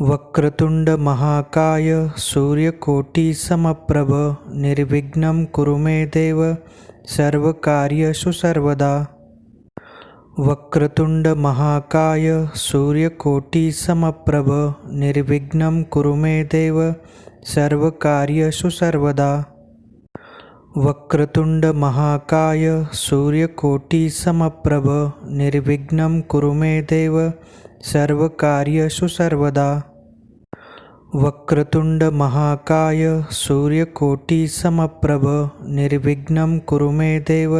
वक्रतुंड महाकाय सूर्यकोटि समप्रभ निर्विघ्नं कुरु मे देव सर्वकार्येषु सर्वदा। वक्रतुंड महाकाय सूर्यकोटि समप्रभ निर्विघ्नं कुरु मे देव सर्वकार्येषु सर्वदा। वक्रतुंड महाकाय सूर्यकोटि समप्रभ निर्विघ्नं कुरु मे देव सर्वकार्येषु सर्वदा। वक्रतुंड महाकाय सूर्यकोटि समप्रभ निर्विघ्नं कुरु मे देव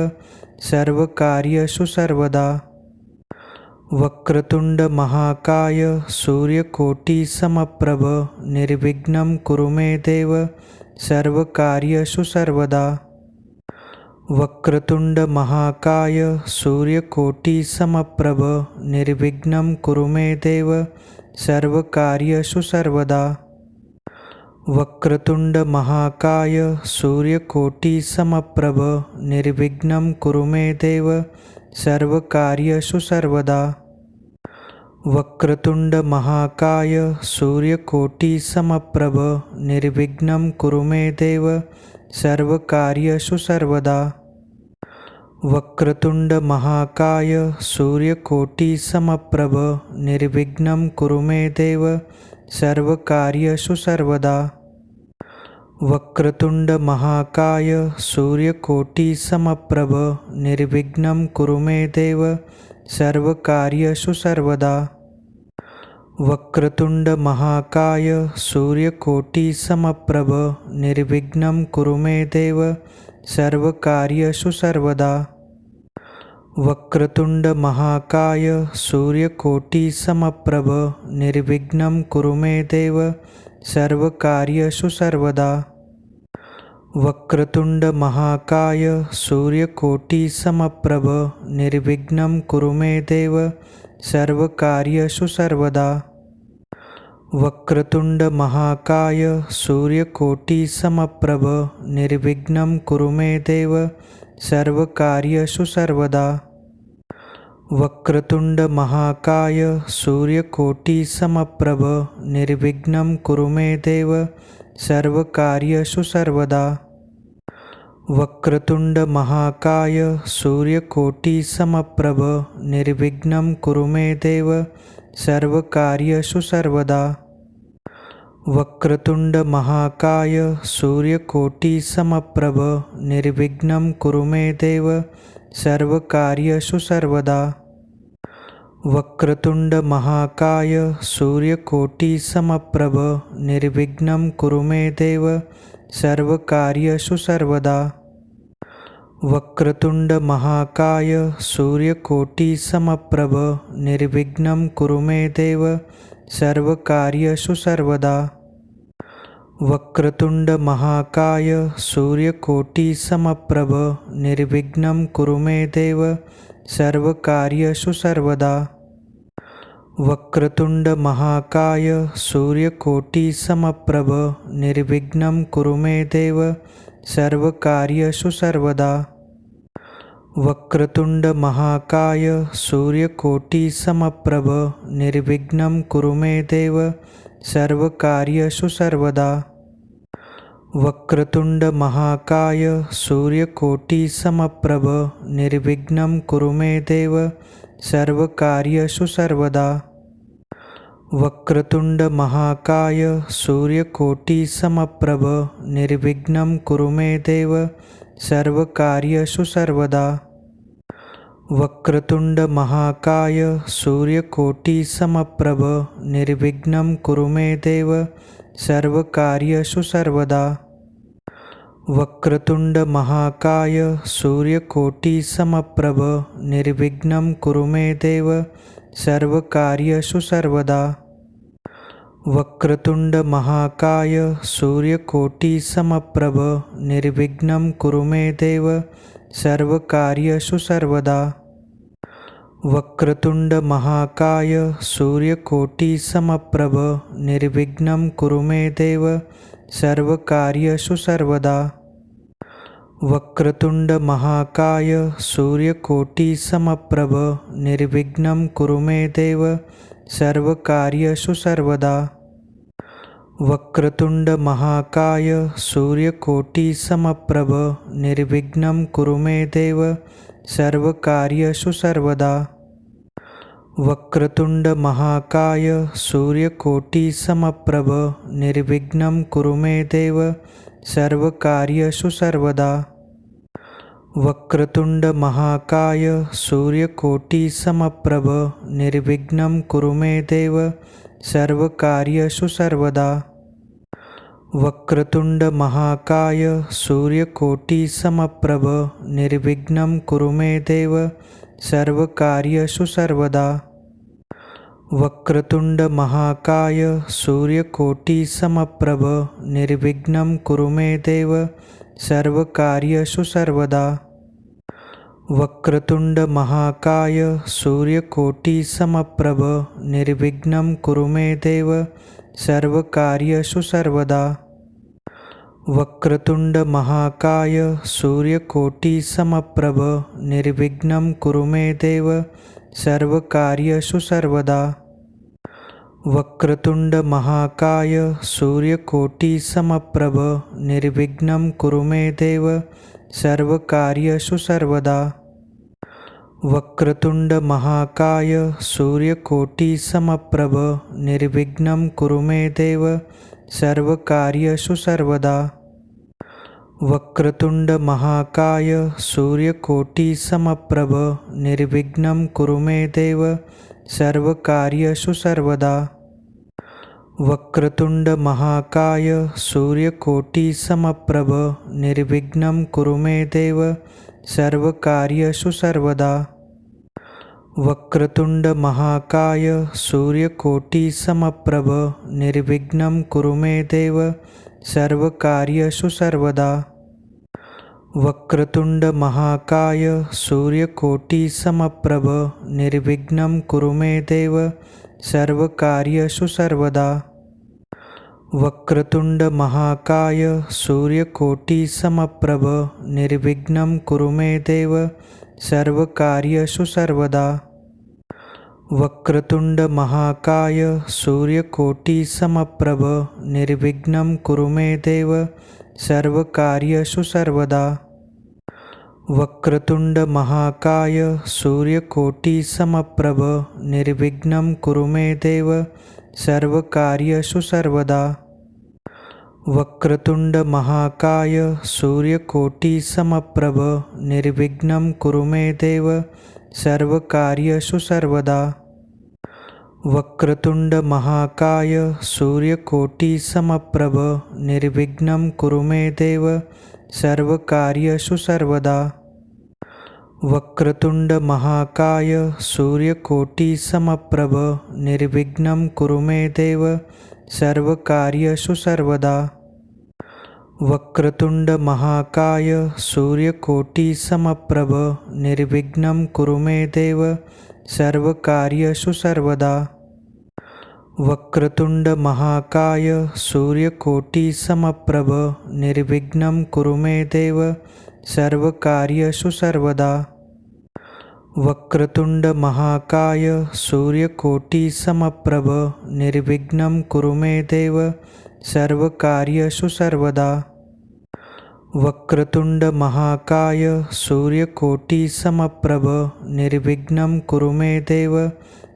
सर्वकार्येषु सर्वदा। वक्रतुंड महाकाय सूर्यकोटि समप्रभ निर्विघ्नं कुरु मे देव सर्वकार्येषु सर्वदा। वक्रतुंड महाकाय सूर्यकोटि समप्रभ निर्विघ्नं कुरु मे देव सर्वकार्येषु सर्वदा। वक्रतुंड महाकाय सूर्यकोटि समप्रभ निर्विघ्नं कुरु मे देव सर्वकार्येषु सर्वदा। वक्रतुंड महाकाय सूर्यकोटि समप्रभ निर्विघ्नं कुरु मे देव सर्वकार्येषु सर्वदा। वक्रतुंड महाकाय सूर्यकोटि समप्रभ निर्विघ्नं कुरु मे देव सर्वकार्येषु सर्वदा। वक्रतुंड महाकाय सूर्यकोटि समप्रभ निर्विघ्नं कुरु मे देव सर्वकार्येषु सर्वदा। वक्रतुंड महाकाय सूर्यकोटि समप्रभ निर्विघ्नं कुरु मे देव सर्वकार्येषु सर्वदा। वक्रतुंड महाकाय सूर्यकोटि समप्रभ निर्विघ्नं कुरु मे देव सर्वकार्येषु सर्वदा। वक्रतुंड महाकाय सूर्यकोटि समप्रभ निर्विघ्नं कुरु मे देव सर्वकार्येषु सर्वदा। वक्रतुंड महाकाय सूर्यकोटि समप्रभ निर्विघ्नं कुरु मे देव सर्वकार्येषु सर्वदा। वक्रतुंड महाकाय सूर्यकोटि समप्रभ निर्विघ्नं कुरु मे देव सर्वकार्येषु सर्वदा। वक्रतुंड महाकाय सूर्यकोटि समप्रभ निर्विघ्नं कुरु मे देव सर्वकार्येषु सर्वदा। वक्रतुंड महाकाय सूर्यकोटि समप्रभ निर्विघ्नं कुरु मे देव सर्वकार्येषु सर्वदा। वक्रतुंड महाकाय सूर्यकोटि समप्रभ निर्विघ्नं कुरु मे देव सर्वकार्येषु सर्वदा। वक्रतुंड महाकाय सूर्यकोटि समप्रभ निर्विघ्नं कुरु मे देव सर्वकार्येषु सर्वदा। वक्रतुंड महाकाय सूर्यकोटि समप्रभ निर्विघ्नं कुरु मे देव सर्वकार्येषु सर्वदा। वक्रतुंड महाकाय सूर्यकोटि समप्रभ निर्विघ्नं कुरु मे देव सर्वकार्येषु सर्वदा। वक्रतुंड महाकाय सूर्यकोटि समप्रभ निर्विघ्नं कुरु मे देव सर्वकार्येषु सर्वदा। वक्रतुंड महाकाय सूर्यकोटि समप्रभ निर्विघ्नं कुरु मे देव सर्वकार्येषु सर्वदा। वक्रतुंड महाकाय सूर्यकोटि समप्रभ निर्विघ्नं कुरु मे देव सर्वकार्येषु सर्वदा। वक्रतुंड महाकाय सूर्यकोटि समप्रभ निर्विघ्नं कुरु मे देव सर्वकार्येषु सर्वदा। वक्रतुंड महाकाय सूर्यकोटि समप्रभ निर्विघ्नं कुरु मे देव सर्वकार्येषु सर्वदा। वक्रतुंड महाकाय सूर्यकोटि समप्रभ निर्विघ्नं कुरु मे देव सर्वकार्येषु सर्वदा। वक्रतुंड महाकाय सूर्यकोटि समप्रभ निर्विघ्नं कुरु मे देव सर्वकार्येषु सर्वदा। वक्रतुंड महाकाय सूर्यकोटि समप्रभ निर्विघ्नं कुरु मे देव सर्वकार्येषु सर्वदा। वक्रतुंड महाकाय सूर्यकोटि समप्रभ निर्विघ्नं कुरु मे देव सर्वकार्येषु सर्वदा। वक्रतुंड महाकाय सूर्यकोटि समप्रभ निर्विघ्नं कुरु मे देव सर्वकार्येषु सर्वदा। वक्रतुंड महाकाय सूर्यकोटि समप्रभ निर्विघ्नं कुरु मे देव सर्वकार्येषु सर्वदा। वक्रतुंड महाकाय सूर्यकोटि समप्रभ निर्विघ्नं कुरु मे देव सर्वकार्येषु सर्वदा। वक्रतुंड महाकाय सूर्यकोटि समप्रभ निर्विघ्नं कुरु मे देव सर्वकार्येषु सर्वदा। वक्रतुंड महाकाय सूर्यकोटि समप्रभ निर्विघ्नं कुरु मे देव सर्वकार्येषु सर्वदा। वक्रतुंड महाकाय सूर्यकोटि समप्रभ निर्विघ्नं कुरु मे देव सर्वकार्येषु सर्वदा। वक्रतुंड महाकाय सूर्यकोटि समप्रभ निर्विघ्नं कुरु मे देव सर्वकार्येषु सर्वदा। वक्रतुंड महाकाय सूर्यकोटि समप्रभ निर्विघ्नं कुरु मे देव सर्वकार्येषु सर्वदा। वक्रतुंड महाकाय सूर्यकोटि समप्रभ निर्विघ्नं कुरु मे देव सर्वकार्येषु सर्वदा। वक्रतुंड महाकाय सूर्यकोटि समप्रभ निर्विघ्नं कुरु मे देव सर्वकार्येषु सर्वदा। वक्रतुंड महाकाय सूर्यकोटि समप्रभ निर्विघ्नं कुरु मे देव सर्वकार्येषु सर्वदा। वक्रतुंड महाकाय सूर्यकोटि समप्रभ निर्विघ्नं कुरु मे देव सर्वकार्येषु सर्वदा। वक्रतुंड महाकाय सूर्यकोटि समप्रभ निर्विघ्नं कुरु मे देव सर्वकार्येषु सर्वदा। वक्रतुंड महाकाय सूर्यकोटि समप्रभ निर्विघ्नं कुरु मे देव सर्वकार्येषु सर्वदा। वक्रतुंड महाकाय सूर्यकोटि समप्रभ निर्विघ्नं कुरु मे देव सर्वकार्येषु सर्वदा। वक्रतुंड महाकाय सूर्यकोटि समप्रभ निर्विघ्नं कुरु मे देव सर्वकार्येषु सर्वदा। वक्रतुंड महाकाय सूर्यकोटि समप्रभ निर्विघ्नं कुरु मे देव सर्वकार्येषु सर्वदा। वक्रतुंड महाकाय सूर्यकोटि समप्रभ निर्विघ्नं कुरु मे देव सर्वकार्येषु सर्वदा। वक्रतुंड महाकाय सूर्यकोटि समप्रभ निर्विघ्नं कुरु मे देव सर्वकार्येषु सर्वदा। वक्रतुंड महाकाय सूर्यकोटि समप्रभ निर्विघ्नं कुरु मे देव सर्वकार्येषु सर्वदा। वक्रतुंड महाकाय सूर्यकोटि समप्रभ निर्विघ्नं कुरु मे देव सर्वकार्येषु सर्वदा। वक्रतुंड महाकाय सूर्यकोटि समप्रभ निर्विघ्नं कुरु मे देव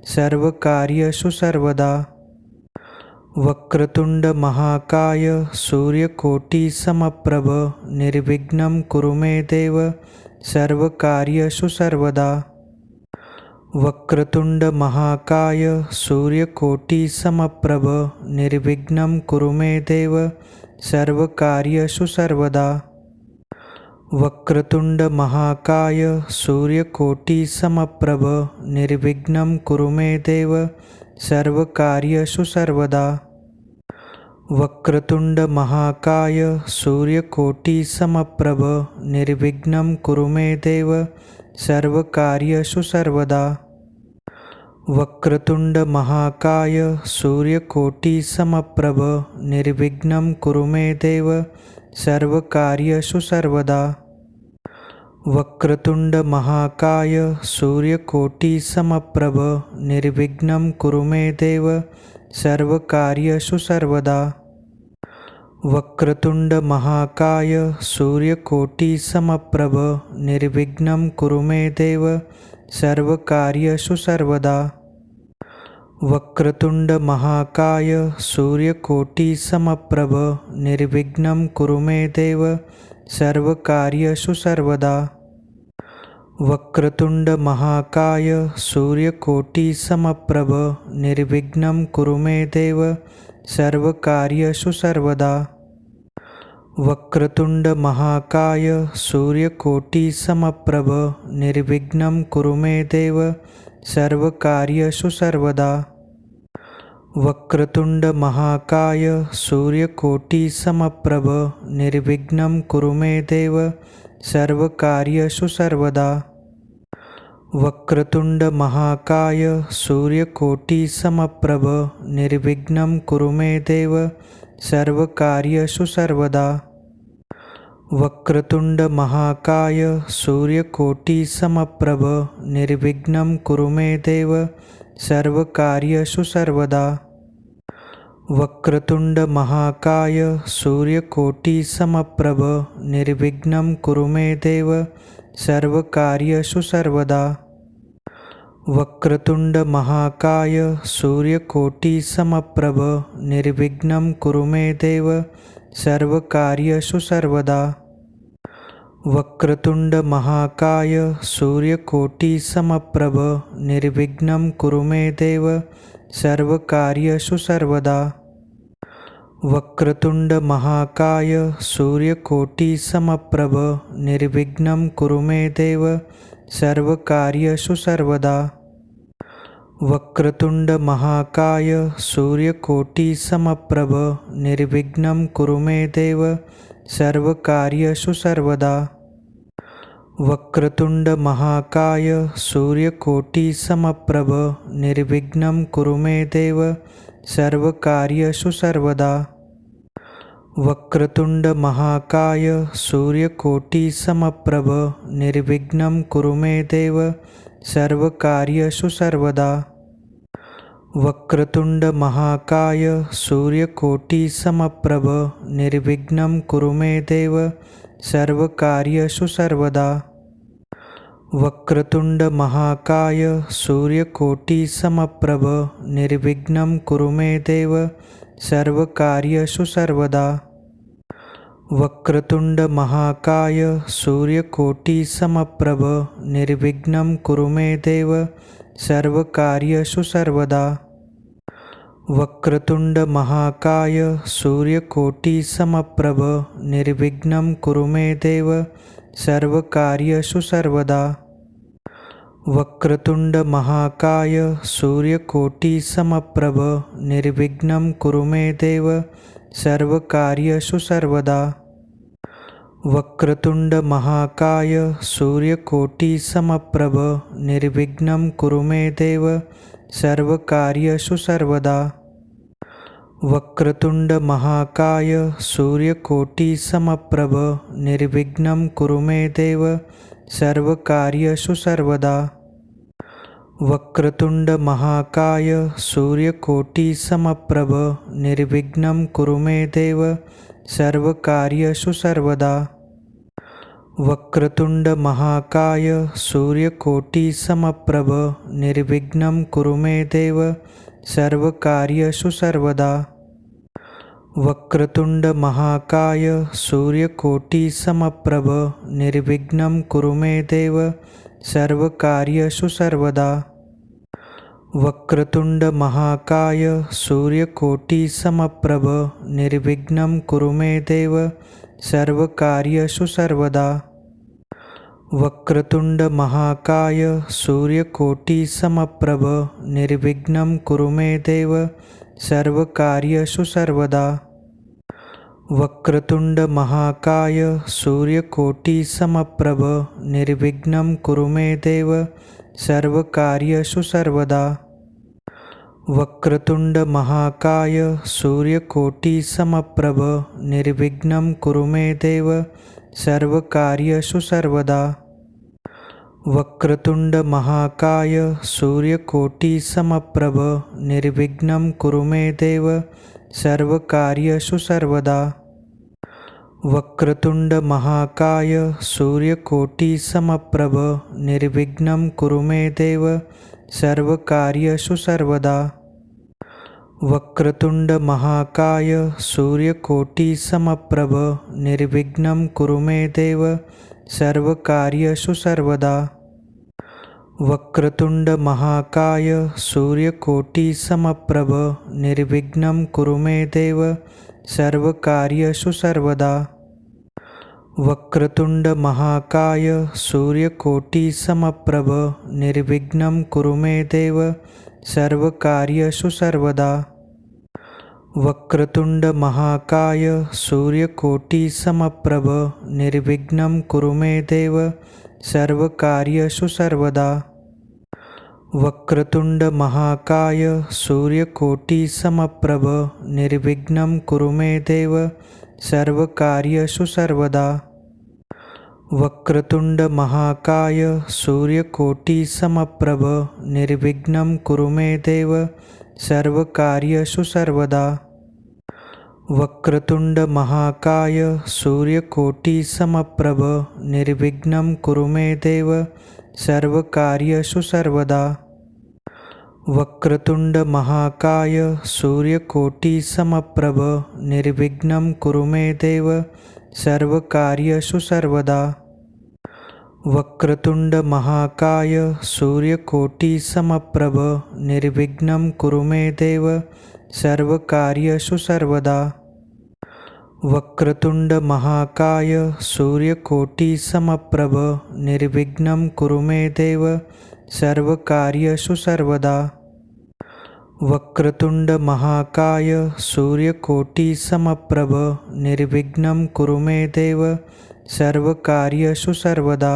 सर्वकार्येषु सर्वदा। वक्रतुंड महाकाय सूर्यकोटि समप्रभ निर्विघ्नं कुरु मे देव सर्वकार्येषु सर्वदा। वक्रतुंड महाकाय सूर्यकोटि समप्रभ निर्विघ्नं कुरु मे देव सर्वकार्येषु सर्वदा। वक्रतुंड महाकाय सूर्यकोटि समप्रभ निर्विघ्नं कुरु मे देव सर्वकार्येषु सर्वदा। वक्रतुंड महाकाय सूर्यकोटि समप्रभ निर्विघ्नं कुरु मे देव सर्वकार्येषु सर्वदा। वक्रतुंड महाकाय सूर्यकोटि समप्रभ निर्विघ्नं कुरु मे देव सर्वकार्येषु सर्वदा। वक्रतुंड महाकाय सूर्यकोटि समप्रभ निर्विघ्नं कुरु मे देव सर्वकार्येषु सर्वदा। वक्रतुंड महाकाय सूर्यकोटि समप्रभ निर्विघ्नं कुरु मे देव सर्वकार्येषु सर्वदा। वक्रतुंड महाकाय सूर्यकोटि समप्रभ निर्विघ्नं कुरु मे देव सर्वकार्येषु सर्वदा। वक्रतुंड महाकाय सूर्यकोटि समप्रभ निर्विघ्नं कुरु मे देव सर्वकार्येषु सर्वदा। वक्रतुंड महाकाय सूर्यकोटि समप्रभ निर्विघ्नं कुरु मे देव सर्वकार्येषु सर्वदा। वक्रतुंड महाकाय सूर्यकोटि समप्रभ निर्विघ्नं कुरु मे देव सर्वकार्येषु सर्वदा। वक्रतुंड महाकाय सूर्यकोटि समप्रभ निर्विघ्नं कुरु मे देव सर्वकार्येषु सर्वदा। वक्रतुंड महाकाय सूर्यकोटि समप्रभ निर्विघ्नं कुरु मे देव सर्वकार्येषु सर्वदा। वक्रतुंड महाकाय सूर्यकोटि समप्रभ निर्विघ्नं कुरु मे देव सर्वकार्येषु सर्वदा। वक्रतुंड महाकाय सूर्यकोटि समप्रभ निर्विघ्नं कुरु मे देव सर्वकार्येषु सर्वदा। वक्रतुंड महाकाय सूर्यकोटि समप्रभ निर्विघ्नं कुरु मे देव सर्वकार्येषु सर्वदा। वक्रतुंड महाकाय सूर्यकोटि समप्रभ निर्विघ्नं कुरु मे देव सर्वकार्येषु सर्वदा। वक्रतुंड महाकाय सूर्यकोटि समप्रभ निर्विघ्नं कुरु मे देव सर्वकार्येषु सर्वदा। वक्रतुंड महाकाय सूर्यकोटि समप्रभ निर्विघ्नं कुरु मे देव सर्वकार्येषु सर्वदा। वक्रतुंड महाकाय सूर्यकोटि समप्रभ निर्विघ्नं कुरु मे देव सर्वकार्येषु सर्वदा। वक्रतुंड महाकाय सूर्यकोटि समप्रभ निर्विघ्नं कुरु मे देव सर्वकार्येषु सर्वदा। वक्रतुंड महाकाय सूर्यकोटि समप्रभ निर्विघ्नं कुरु मे देव सर्वकार्येषु सर्वदा। वक्रतुंड महाकाय सूर्यकोटि समप्रभ निर्विघ्नं कुरु मे देव सर्वकार्येषु सर्वदा। वक्रतुंड महाकाय सूर्यकोटि समप्रभ निर्विघ्नं कुरु मे देव सर्वकार्येषु सर्वदा। वक्रतुंड महाकाय सूर्यकोटि समप्रभ निर्विघ्नं कुरु मे देव सर्वकार्येषु सर्वदा। वक्रतुंड महाकाय सूर्यकोटि समप्रभ निर्विघ्नं कुरु मे देव सर्वकार्येषु सर्वदा। वक्रतुंड महाकाय सूर्यकोटि समप्रभ निर्विघ्नं कुरु मे देव सर्वकार्येषु सर्वदा। वक्रतुंड महाकाय सूर्यकोटि समप्रभ निर्विघ्नं कुरु मे देव सर्वकार्येषु सर्वदा। वक्रतुंड महाकाय सूर्यकोटि समप्रभ निर्विघ्नं कुरु मे देव सर्वकार्येषु सर्वदा। वक्रतुंड महाकाय सूर्यकोटि समप्रभ निर्विघ्नं कुरु मे देव सर्वकार्येषु सर्वदा। वक्रतुंड महाकाय सूर्यकोटि समप्रभ निर्विघ्नं कुरु मे देव सर्वकार्येषु सर्वदा। वक्रतुंड महाकाय सूर्यकोटि समप्रभ निर्विघ्नं कुरु मे देव सर्वकार्येषु सर्वदा। वक्रतुंड महाकाय सूर्यकोटि समप्रभ निर्विघ्नं कुरु मे देव सर्वकार्येषु सर्वदा। वक्रतुंड महाकाय सूर्यकोटि समप्रभ निर्विघ्नं कुरु मे देव सर्वकार्येषु सर्वदा। वक्रतुंड महाकाय सूर्यकोटि समप्रभ निर्विघ्नं कुरु मे देव सर्वकार्येषु सर्वदा। वक्रतुंड महाकाय सूर्यकोटि समप्रभ निर्विघ्नं कुरु मे देव सर्वकार्येषु सर्वदा। वक्रतुंड महाकाय सूर्यकोटि समप्रभ निर्विघ्नं कुरु मे देव सर्वकार्येषु सर्वदा। वक्रतुंड महाकाय सूर्यकोटि समप्रभ निर्विघ्नं कुरु मे देव सर्वकार्येषु सर्वदा। वक्रतुंड महाकाय सूर्यकोटि समप्रभ निर्विघ्नं कुरु मे देव सर्वकार्येषु सर्वदा। वक्रतुंड महाकाय सूर्यकोटि समप्रभ निर्विघ्नं कुरु मे देव सर्वकार्येषु सर्वदा। वक्रतुंड महाकाय सूर्यकोटि समप्रभ निर्विघ्नं कुरु मे देव सर्वकार्येषु सर्वदा। वक्रतुंड महाकाय सूर्यकोटि समप्रभ निर्विघ्नं कुरु मे देव सर्वकार्येषु सर्वदा। वक्रतुंड महाकाय सूर्यकोटि समप्रभ निर्विघ्नं कुरु मे देव सर्वकार्येषु सर्वदा। वक्रतुंड महाकाय सूर्यकोटि समप्रभ निर्विघ्नं कुरु मे देव सर्वकार्येषु सर्वदा। वक्रतुंड महाकाय सूर्यकोटि समप्रभ निर्विघ्नं कुरु मे देव सर्वकार्येषु सर्वदा। वक्रतुंड महाकाय सूर्यकोटि समप्रभ निर्विघ्नं कुरु मे देव सर्वकार्येषु सर्वदा। वक्रतुंड महाकाय सूर्यकोटि समप्रभ निर्विघ्नं कुरु मे देव सर्वकार्येषु सर्वदा।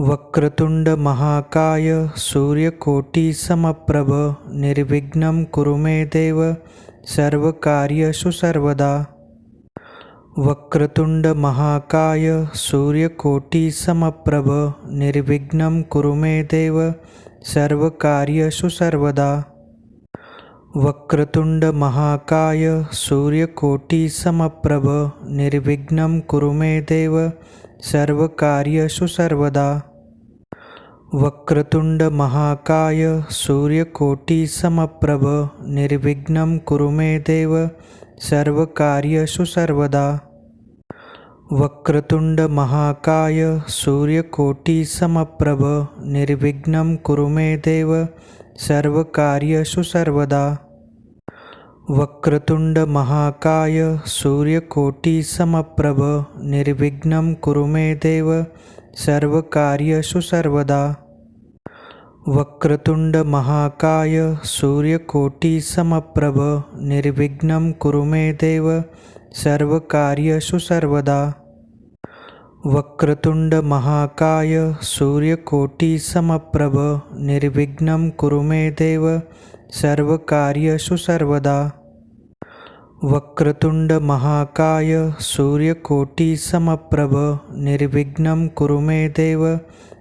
वक्रतुंड महाकाय सूर्यकोटि समप्रभ निर्विघ्नं कुरु मे देव सर्वकार्येषु सर्वदा। वक्रतुंड महाकाय सूर्यकोटि समप्रभ निर्विघ्नं कुरु मे देव सर्वकार्येषु सर्वदा। वक्रतुंड महाकाय सूर्यकोटि समप्रभ निर्विघ्नं कुरु मे देव सर्वकार्येषु सर्वदा। वक्रतुंड महाकाय सूर्यकोटि समप्रभ निर्विघ्नं कुरु मे देव सर्वकार्येषु सर्वदा। वक्रतुंड महाकाय सूर्यकोटि समप्रभ निर्विघ्नं कुरु मे देव सर्वकार्येषु सर्वदा। वक्रतुंड महाकाय सूर्यकोटि समप्रभ निर्विघ्नं कुरु मे देव सर्वकार्येषु सर्वदा। वक्रतुंड महाकाय सूर्यकोटि समप्रभ निर्विघ्नं कुरु मे देव सर्वकार्येषु सर्वदा। वक्रतुंड महाकाय सूर्यकोटि समप्रभ निर्विघ्नं कुरु मे देव सर्वकार्येषु सर्वदा। वक्रतुंड महाकाय सूर्यकोटि समप्रभ निर्विघ्नं कुरु मे देव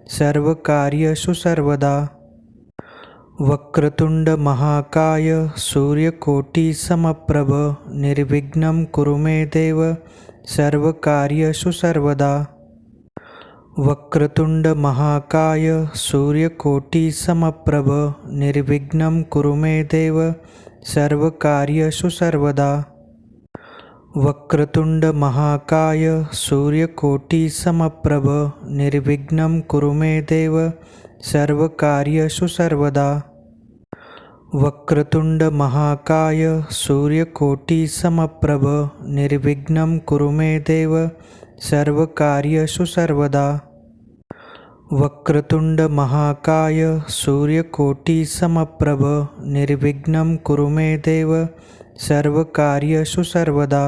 सर्वकार्येषु सर्वदा। वक्रतुंड महाकाय सूर्यकोटि समप्रभ निर्विघ्नं कुरु मे देव सर्वकार्येषु सर्वदा। वक्रतुंड महाकाय सूर्यकोटि समप्रभ निर्विघ्नं कुरु मे देव सर्वकार्येषु सर्वदा। वक्रतुंड महाकाय सूर्यकोटि समप्रभ निर्विघ्नं कुरु मे देव सर्वकार्येषु सर्वदा। वक्रतुंड महाकाय सूर्यकोटि समप्रभ निर्विघ्नं कुरु मे देव सर्वकार्येषु सर्वदा। वक्रतुंड महाकाय सूर्यकोटि समप्रभ निर्विघ्नं कुरु मे देव सर्वकार्येषु सर्वदा।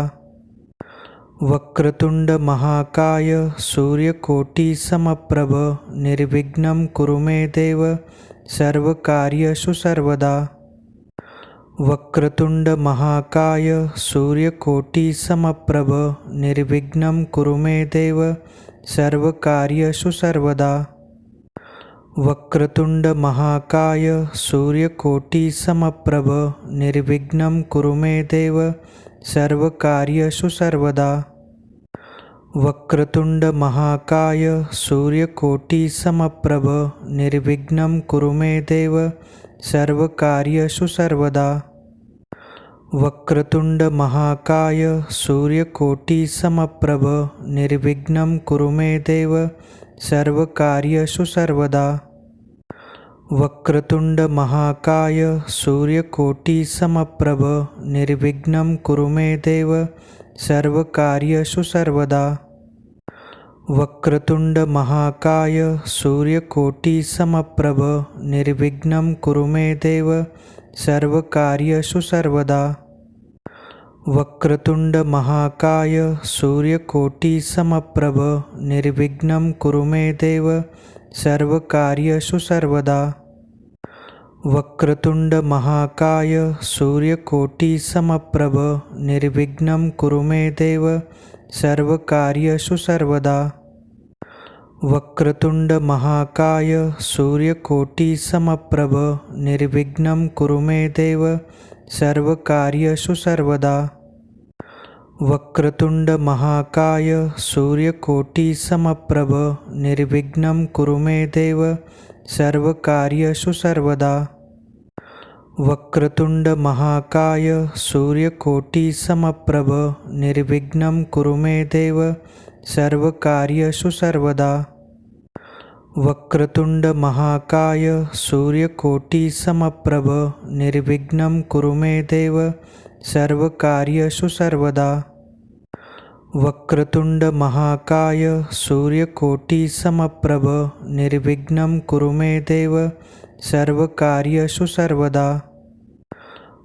वक्रतुंड महाकाय सूर्यकोटि समप्रभ निर्विघ्नं कुरु मे देव सर्वकार्येषु सर्वदा। वक्रतुंड महाकाय सूर्यकोटि समप्रभ निर्विघ्नं कुरु मे देव सर्वकार्येषु सर्वदा। वक्रतुंड महाकाय सूर्यकोटि समप्रभ निर्विघ्नं कुरु मे देव सर्वकार्येषु सर्वदा। वक्रतुंड महाकाय सूर्यकोटि समप्रभ निर्विघ्नं कुरु मे देव सर्वकार्येषु सर्वदा। वक्रतुंड महाकाय सूर्यकोटि समप्रभ निर्विघ्नं कुरु मे देव सर्वकार्येषु सर्वदा। वक्रतुंड महाकाय सूर्यकोटि समप्रभ निर्विघ्नं कुरु मे देव सर्वकार्येषु सर्वदा। वक्रतुंड महाकाय सूर्यकोटि समप्रभ निर्विघ्नं कुरु मे देव सर्वकार्येषु सर्वदा। वक्रतुंड महाकाय सूर्यकोटी समप्रभ निर्विघ्नं कुरु मे देव सर्वकार्येषु सर्वदा। वक्रतुंड महाकाय सूर्यकोटी समप्रभ निर्विघ्नं कुरु मे देव सर्वकार्येषु सर्वदा। वक्रतुंड महाकाय सूर्यकोटी समप्रभ निर्विघ्नं कुरु मे देव सर्वकार्येषु सर्वदा। वक्रतुंड महाकाय सूर्यकोटी समप्रभ निर्विघ्नं कुरु मे देव सर्वकार्येषु सर्वदा। वक्रतुंड महाकाय सूर्यकोटी समप्रभ निर्विघ्नं कुरु मे देव सर्वकार्येषु सर्वदा। वक्रतुंड महाकाय सूर्यकोटी समप्रभ निर्विघ्नं कुरु मे देव सर्वकार्येषु सर्वदा। वक्रतुंड महाकाय सूर्यकोटी समप्रभ निर्विघ्नं कुरु मे देव सर्वकार्येषु सर्वदा।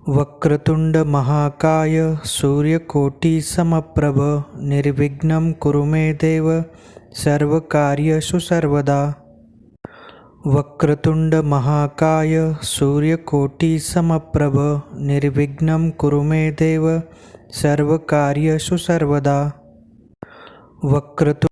वक्रतुंड महाकाय सूर्यकोटी समप्रभ निर्विघ्नं कुरु मे देव सर्वकार्येषु सर्वदा। वक्रतुंड महाकाय सूर्यकोटी समप्रभ निर्विघ्नं कुरु मे देव सर्वकार्येषु सर्वदा। वक्रतुंड